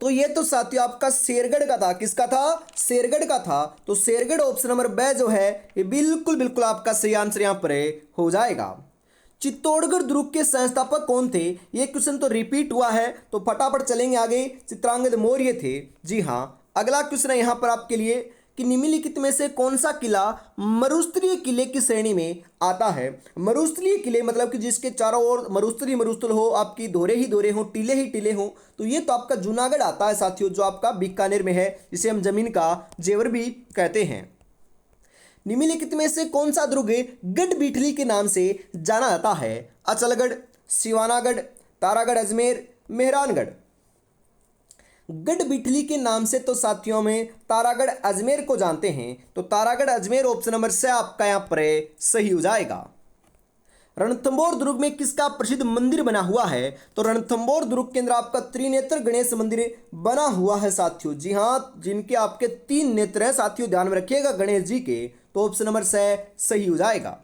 तो ये तो साथियों आपका शेरगढ़ का था। किसका था? शेरगढ़ का था। तो शेरगढ़ ऑप्शन नंबर बी जो है ये बिल्कुल बिल्कुल आपका सही आंसर यहां पर हो जाएगा। चित्तौड़गढ़ दुर्ग के संस्थापक कौन थे? ये क्वेश्चन तो रिपीट हुआ है, तो फटाफट चलेंगे आगे। चित्रांगद मौर्य थे। जी हाँ। अगला क्वेश्चन है यहाँ पर आपके लिए कि निम्नलिखित में से कौन सा किला मरुस्थलीय किले की श्रेणी में आता है? मरुस्थलीय किले मतलब कि जिसके चारों ओर मरुस्थली मरुस्थल हो, आपकी दोहरे ही दोहरे हो, टीले ही टीले हो, तो ये तो आपका जूनागढ़ आता है साथियों, जो आपका बीकानेर में है, जिसे हम जमीन का जेवर भी कहते हैं। निम्नलिखित में से कौन सा दुर्ग गढ़बीठली के नाम से जाना जाता है? अचलगढ़, सिवानागढ़, तारागढ़ अजमेर, मेहरानगढ़। गढ़बीठली के नाम से तो साथियों में तारागढ़ अजमेर को जानते हैं। तो तारागढ़ अजमेर ऑप्शन नंबर से आपका यहाँ पर सही हो जाएगा। रणथंभौर दुर्ग में किसका प्रसिद्ध मंदिर बना हुआ है? तो रणथंभौर दुर्ग के अंदर आपका त्रिनेत्र गणेश मंदिर बना हुआ है साथियों। जी हाँ, जिनके आपके 3 नेत्र हैं साथियों, ध्यान में रखिएगा गणेश जी के। तो ऑप्शन नंबर से सही हो जाएगा।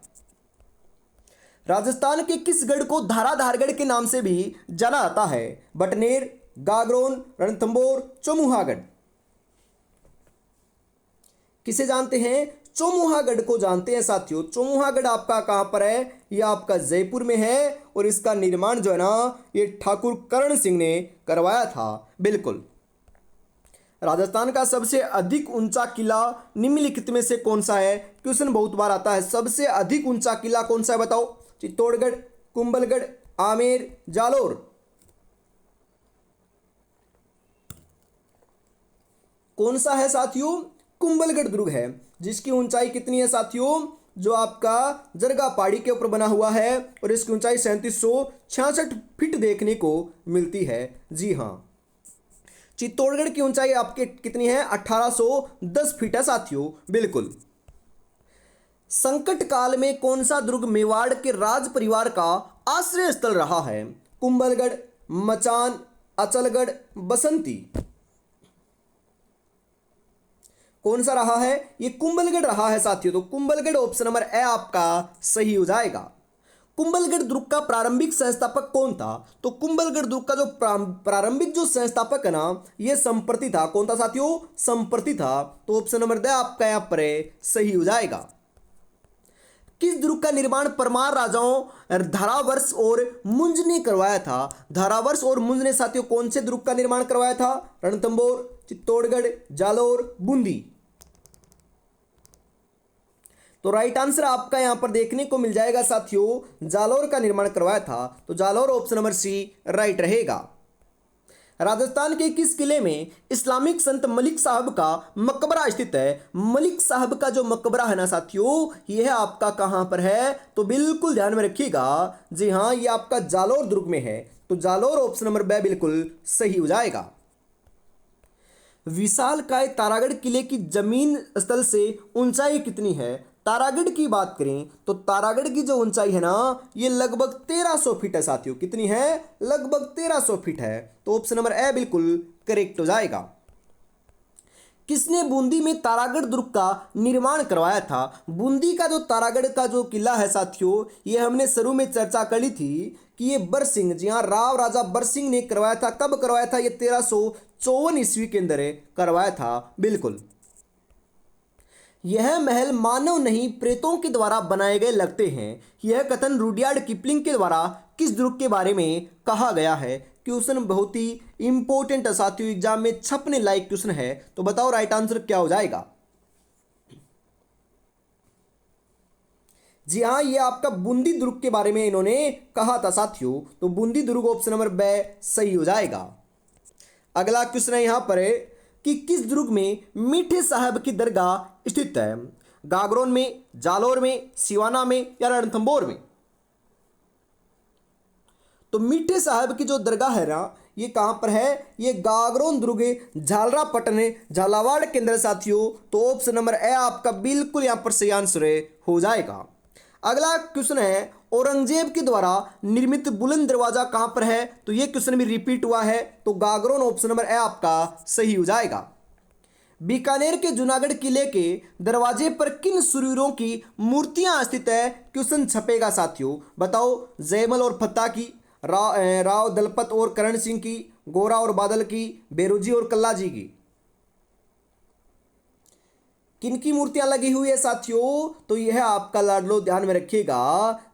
राजस्थान के किस गढ़ को धाराधारगढ़ के नाम से भी जाना जाता है? बटनेर, गागरोन, रणथंभौर, चौमुहागढ़। किसे जानते हैं? चौमुहागढ़ को जानते हैं साथियों। चौमुहागढ़ आपका कहां पर है? यह आपका जयपुर में है और इसका निर्माण जो है ना ये ठाकुर करण सिंह ने करवाया था। बिल्कुल। राजस्थान का सबसे अधिक ऊंचा किला निम्नलिखित में से कौन सा है? क्वेश्चन बहुत बार आता है। सबसे अधिक ऊंचा किला कौन सा है बताओ? चित्तौड़गढ़, कुंभलगढ़, आमेर, जालोर। कौन सा है साथियों? कुंभलगढ़ दुर्ग है, जिसकी ऊंचाई कितनी है साथियों? जो आपका जरगा पहाड़ी के ऊपर बना हुआ है और इसकी ऊंचाई 3766 फीट देखने को मिलती है। जी हाँ। चित्तौड़गढ़ की ऊंचाई आपके कितनी है? 1810 फीट है साथियों। बिल्कुल। संकट काल में कौन सा दुर्ग मेवाड़ के राज परिवार का आश्रय स्थल रहा है? कुंभलगढ़, मचान, अचलगढ़, बसंती। कौन सा रहा है? ये कुंभलगढ़ रहा है साथियों। तो कुंभलगढ़ ऑप्शन नंबर ए आपका सही हो जाएगा। कुंभलगढ़ दुर्ग का प्रारंभिक संस्थापक कौन था? तो कुंभलगढ़ दुर्ग का जो प्रारंभिक जो संस्थापक है ना, ये संप्रति था। कौन था साथियों? संप्रति था। तो ऑप्शन नंबर द आपका यहां पर सही हो जाएगा। किस दुर्ग का निर्माण परमार राजाओं धारावर्ष और मुंज ने करवाया था? धारावर्ष और मुंज ने साथियों कौन से दुर्ग का निर्माण करवाया था? रणथंभौर, चित्तौड़गढ़, जालोर, बूंदी। तो राइट आंसर आपका यहां पर देखने को मिल जाएगा साथियों, जालोर का निर्माण करवाया था। तो Jalore option number C right रहेगा। राजस्थान के किस किले में इस्लामिक संत मलिक साहब का मकबरा स्थित है? मलिक साहब का जो मकबरा है ना साथियों, यह आपका कहां पर है? तो बिल्कुल ध्यान में रखिएगा। जी हां, यह आपका जालोर दुर्ग में है। तो जालोर ऑप्शन नंबर बी बिल्कुल सही हो जाएगा। विशालकाय तारागढ़ किले की जमीन स्थल से ऊंचाई कितनी है? तारागढ़ की बात करें तो तारागढ़ की जो ऊंचाई है ना, ये लगभग 1300 फीट है साथियों। कितनी है? लगभग 1300 फीट है। तो ऑप्शन नंबर ए बिल्कुल करेक्ट हो जाएगा। किसने बूंदी में तारागढ़ दुर्ग का निर्माण करवाया था? बूंदी का जो तारागढ़ का जो किला है साथियों, ये हमने शुरू में चर्चा करी थी कि ये बरसिंह, जी हाँ, राव राजा बरसिंह ने करवाया था। कब करवाया था? ये 1354 ईस्वी के अंदर करवाया था। बिल्कुल। यह महल मानव नहीं प्रेतों के द्वारा बनाए गए लगते हैं। यह कथन रुडयार्ड किपलिंग के द्वारा किस दुर्ग के बारे में कहा गया है? क्वेश्चन बहुत ही इंपॉर्टेंट है साथियों, एग्जाम में छपने लायक क्वेश्चन है। तो बताओ राइट आंसर क्या हो जाएगा? जी हाँ, ये आपका बूंदी दुर्ग के बारे में इन्होंने कहा था साथियों। तो बूंदी दुर्ग ऑप्शन नंबर बी सही हो जाएगा। अगला क्वेश्चन है यहाँ पर कि किस दुर्ग में मीठे साहब की दरगाह स्थित है? गागरोन में, जालोर में, सिवाना में या रणथंभौर में? तो मीठे साहब की जो दरगाह है ना, ये कहाँ पर है? ये गागरोन दुर्ग, झालरापटन, झालावाड़ के अंदर साथियों। तो ऑप्शन नंबर ए आपका बिल्कुल यहाँ पर सही आंसर हो जाएगा। अगला क्वेश्चन है औरंगजेब के द्वारा निर्मित बुलंद दरवाजा कहाँ पर है? तो ये क्वेश्चन भी रिपीट हुआ है, तो गागरोन ऑप्शन नंबर ए आपका सही हो जाएगा। बीकानेर के जूनागढ़ किले के दरवाजे पर किन शूरवीरों की मूर्तियां स्थित है? क्वेश्चन छपेगा साथियों। बताओ, जयमल और फत्ता की, राव दलपत और करण सिंह की, गोरा और बादल की, बेरोजी और कल्ला जी की? किन की मूर्तियां लगी हुई है साथियों? तो यह आपका लाडलो ध्यान में रखिएगा।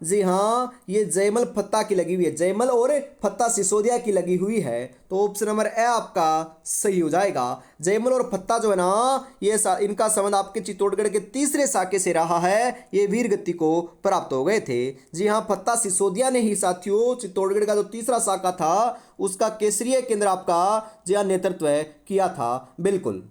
जी हाँ, ये जयमल फत्ता की लगी हुई है, जयमल और फत्ता सिसोदिया की लगी हुई है। तो ऑप्शन नंबर ए आपका सही हो जाएगा। जयमल और फत्ता जो है ना, ये इनका संबंध आपके चित्तौड़गढ़ के तीसरे साके से रहा है। ये वीर गति को प्राप्त हो गए थे। जी हाँ, फत्ता सिसोदिया ने ही साथियों चित्तौड़गढ़ का जो तीसरा साका था उसका केसरिया केंद्र आपका जी हाँ नेतृत्व किया था। बिल्कुल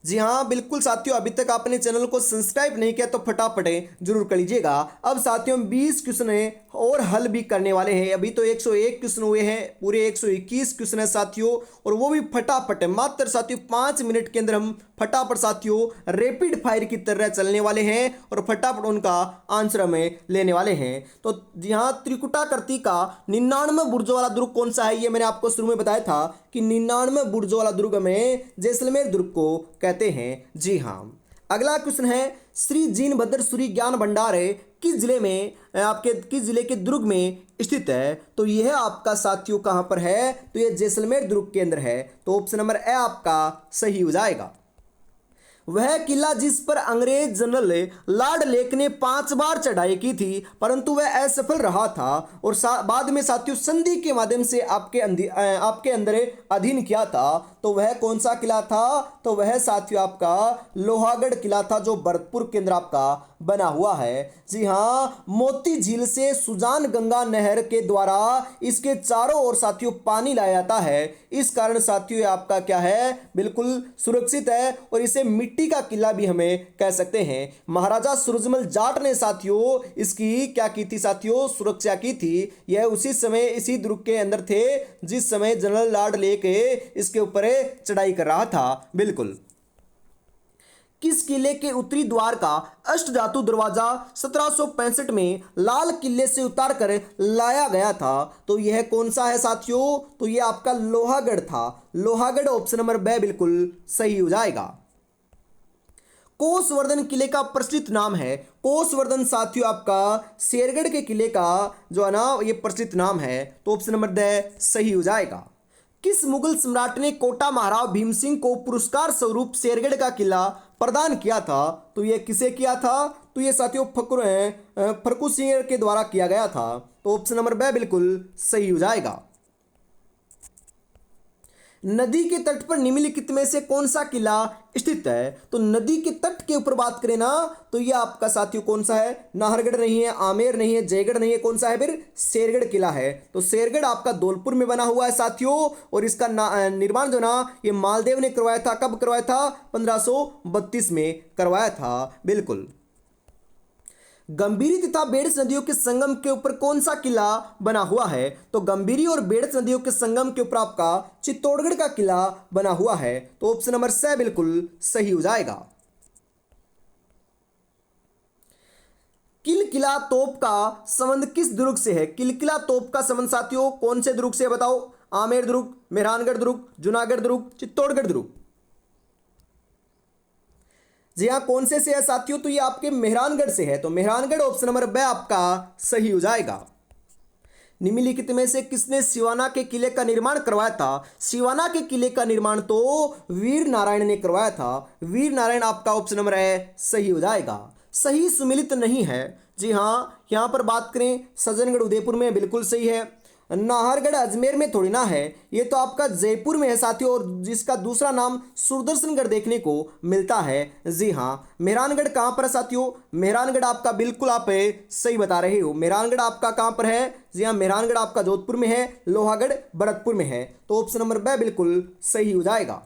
जी हाँ, बिल्कुल साथियों, अभी तक आपने चैनल को सब्सक्राइब नहीं किया तो फटाफट जरूर कर लीजिएगा। अब साथियों 20 क्वेश्चन है और हल भी करने वाले हैं। अभी तो 101 क्वेश्चन हुए हैं, पूरे 121 क्वेश्चन है साथियों, और वो भी फटाफट है। मात्र साथियों 5 मिनट के अंदर हम फटाफट साथियों रैपिड फायर की तरह चलने वाले हैं और फटाफट उनका आंसर हमें लेने वाले हैं। तो यहाँ त्रिकुटाकृति का 99 बुर्जों वाला दुर्ग कौन सा है? ये मैंने आपको शुरू में बताया था कि 99 बुर्जों वाला दुर्ग में जैसलमेर दुर्ग को कहते हैं। जी हाँ, अगला क्वेश्चन है श्री जीनभद्र सूरी ज्ञान भंडार किस जिले में आपके किस जिले के दुर्ग में स्थित है? तो यह आपका साथियों कहां पर है? तो यह जैसलमेर दुर्ग के अंदर है। तो ऑप्शन नंबर ए आपका सही हो जाएगा। वह किला जिस पर अंग्रेज जनरल लॉर्ड लेक ने 5 बार चढ़ाई की थी परंतु वह असफल रहा था और बाद में साथियों संधि के माध्यम से आपके अंदर अधीन किया था। तो वह कौन सा किला था? तो वह साथियों आपका लोहागढ़ किला था, जो भरतपुर के अंदर आपका बना हुआ है। जी हाँ, मोती झील से सुजान गंगा नहर के द्वारा इसके चारों ओर साथियों पानी लाया जाता है। इस कारण साथियों ये आपका क्या है? बिल्कुल सुरक्षित है और इसे मिट्टी का किला भी हमें कह सकते हैं। महाराजा सूरजमल जाट ने साथियों इसकी क्या की थी साथियों? सुरक्षा की थी। यह उसी समय इसी दुर्ग के अंदर थे जिस समय जनरल लॉर्ड लेके इसके ऊपर चढ़ाई कर रहा था। बिल्कुल। किस किले के उत्तरी द्वार का अष्टधातु दरवाजा 1765 में लाल किले से उतार कर लाया गया था? तो यह कौन सा है साथियों? तो यह आपका लोहागढ़ था। लोहागढ़ ऑप्शन नंबर बी बिल्कुल सही हो जाएगा। कोसवर्धन किले का प्रचलित नाम है? कोसवर्धन साथियों आपका शेरगढ़ के किले का जो है ना ये प्रचलित नाम है। तो ऑप्शन नंबर द सही हो जाएगा। किस मुगल सम्राट ने कोटा महाराव भीम सिंह को पुरस्कार स्वरूप शेरगढ़ का किला प्रदान किया था? तो यह किसे किया था? तो यह साथियों फर्रुख सिंह के द्वारा किया गया था। तो ऑप्शन नंबर बी बिल्कुल सही हो जाएगा। नदी के तट पर निम्नलिखित में से कौन सा किला स्थित है? तो नदी के तट के ऊपर बात करें ना तो यह आपका साथियों कौन सा है? नाहरगढ़ नहीं है, आमेर नहीं है, जयगढ़ नहीं है, कौन सा है फिर? शेरगढ़ किला है। तो शेरगढ़ आपका धौलपुर में बना हुआ है साथियों, और इसका निर्माण जो ना ये मालदेव ने करवाया था। कब करवाया था? 1532 में करवाया था। बिल्कुल। गंभीरी तथा बेड़स नदियों के संगम के ऊपर कौन सा किला बना हुआ है? तो गंभीरी और बेड़स नदियों के संगम के ऊपर आपका चित्तौड़गढ़ का किला बना हुआ है। तो ऑप्शन नंबर सी बिल्कुल सही हो जाएगा। किलकिला तोप का संबंध किस दुर्ग से है? किलकिला तोप का संबंध साथियों कौन से दुर्ग से बताओ? आमेर दुर्ग, मेहरानगढ़ दुर्ग, जूनागढ़ दुर्ग, चित्तौड़गढ़ दुर्ग? जी हाँ, कौन से है साथियों? तो ये आपके मेहरानगढ़ से है। तो मेहरानगढ़ ऑप्शन नंबर बी आपका सही हो जाएगा। निम्नलिखित में से किसने सिवाना के किले का निर्माण करवाया था? सिवाना के किले का निर्माण तो वीर नारायण ने करवाया था। वीर नारायण आपका ऑप्शन नंबर है सही हो जाएगा। सही सुमिलित नहीं है। जी हाँ, यहाँ पर बात करें सज्जनगढ़ उदयपुर में बिल्कुल सही है। नाहरगढ़ अजमेर में थोड़ी ना है, ये तो आपका जयपुर में है साथियों, और जिसका दूसरा नाम सुदर्शनगढ़ देखने को मिलता है। जी हाँ, मेहरानगढ़ कहाँ पर है साथियों? मेहरानगढ़ आपका बिल्कुल आप सही बता रहे हो, मेहरानगढ़ आपका कहाँ पर है? जी हाँ, मेहरानगढ़ आपका जोधपुर में है, लोहागढ़ भरतपुर में है। तो ऑप्शन नंबर ब बिल्कुल सही हो जाएगा।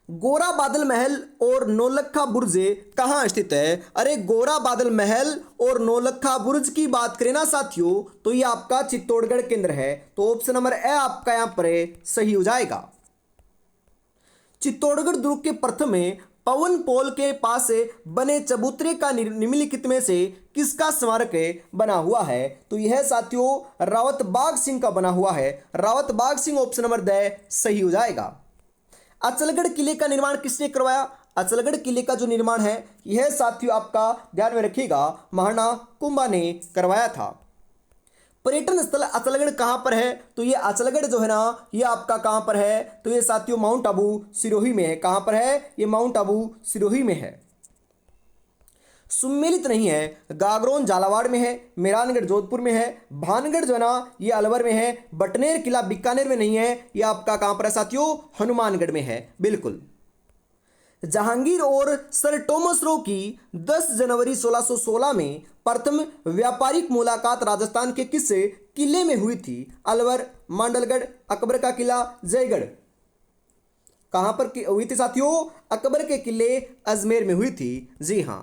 गोरा बादल महल और नौलखा बुर्ज कहाँ स्थित है? अरे गोरा बादल महल और नौलखा बुर्ज की बात करें ना साथियों, तो ये आपका चित्तौड़गढ़ केंद्र है। तो ऑप्शन नंबर ए आपका यहां पर सही हो जाएगा। चित्तौड़गढ़ दुर्ग के प्रथम में पवन पोल के पास बने चबूतरे का निम्नलिखित में से किसका स्मारक बना हुआ है? तो यह साथियों रावत बाग सिंह का बना हुआ है। रावत बाग सिंह ऑप्शन नंबर द सही हो जाएगा। अचलगढ़ किले का निर्माण किसने करवाया? अचलगढ़ किले का जो निर्माण है यह साथियों आपका ध्यान में रखिएगा महाराणा कुंभा ने करवाया था। पर्यटन स्थल अचलगढ़ कहां पर है? तो ये अचलगढ़ जो है ना ये आपका कहां पर है? तो ये साथियों माउंट आबू सिरोही में है। कहां पर है? ये माउंट आबू सिरोही में है। सुमेलित नहीं है, गागरोन झालावाड़ में है, मेहरानगढ़ जोधपुर में है, भानगढ़ जो है ना ये अलवर में है, बटनेर किला बीकानेर में नहीं है, ये आपका कहां पर है साथियों? हनुमानगढ़ में है। बिल्कुल। जहांगीर और सर टॉमस रो की 10 जनवरी 1616 में प्रथम व्यापारिक मुलाकात राजस्थान के किस किले में हुई थी? अलवर, मांडलगढ़, अकबर का किला, जयगढ़। कहां पर हुई थी साथियों? अकबर के किले अजमेर में हुई थी। जी हां।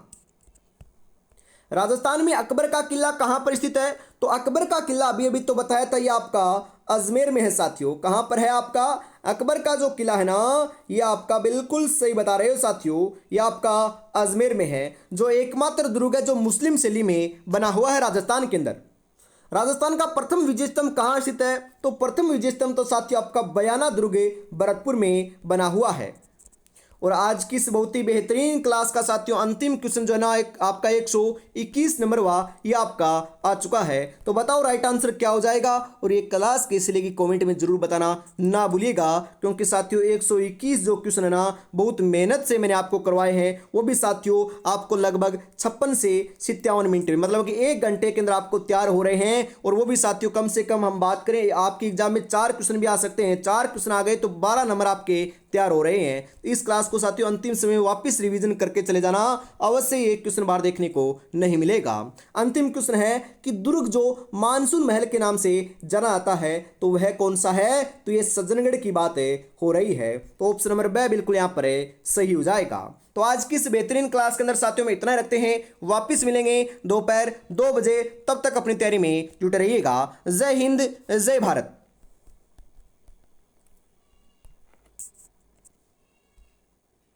राजस्थान में अकबर का किला कहां पर स्थित है? तो अकबर का किला अभी अभी तो बताया था ये आपका अजमेर में है साथियों। कहां पर है आपका अकबर का जो किला है ना ये आपका बिल्कुल सही बता रहे हो साथियों, ये आपका अजमेर में है, जो एकमात्र दुर्ग है जो मुस्लिम शैली में बना हुआ है राजस्थान के अंदर। राजस्थान का प्रथम विजय स्तंभ कहां स्थित है? तो प्रथम विजय स्तंभ तो साथियों आपका बयाना दुर्ग भरतपुर में बना हुआ है। और आज की इस बहुत ही बेहतरीन क्लास का साथियों अंतिम क्वेश्चन जो है ना आपका 121 नंबर ये आपका आ चुका है। तो बताओ राइट आंसर क्या हो जाएगा, और ये क्लास कैसे लगी कमेंट में जरूर बताना ना भूलिएगा, क्योंकि साथियों 121 जो क्वेश्चन है ना बहुत मेहनत से मैंने आपको करवाए हैं, वो भी साथियों आपको लगभग 56 से 57 मिनट में, मतलब कि 1 घंटे के अंदर आपको तैयार हो रहे हैं। और वो भी साथियों कम से कम हम बात करें आपकी एग्जाम में 4 क्वेश्चन भी आ सकते हैं, 4 क्वेश्चन आ गए तो 12 नंबर आपके तैयार हो रहे हैं। इस क्लास को साथियों अंतिम समय वापस रिवीजन करके चले जाना, अवश्य एक क्वेश्चन बार देखने को नहीं मिलेगा। अंतिम क्वेश्चन है कि दुर्ग जो मानसून महल के नाम से जाना जाता है तो वह कौन सा है? तो ये सज्जनगढ़ की बात हो रही है। तो ऑप्शन नंबर ब बिल्कुल यहां पर सही हो जाएगा। तो आज की इस बेहतरीन क्लास के अंदर साथियों में इतना ही रखते हैं, वापस मिलेंगे दोपहर 2 बजे, तब तक अपनी तैयारी में जुटे रहिएगा। जय हिंद, जय भारत।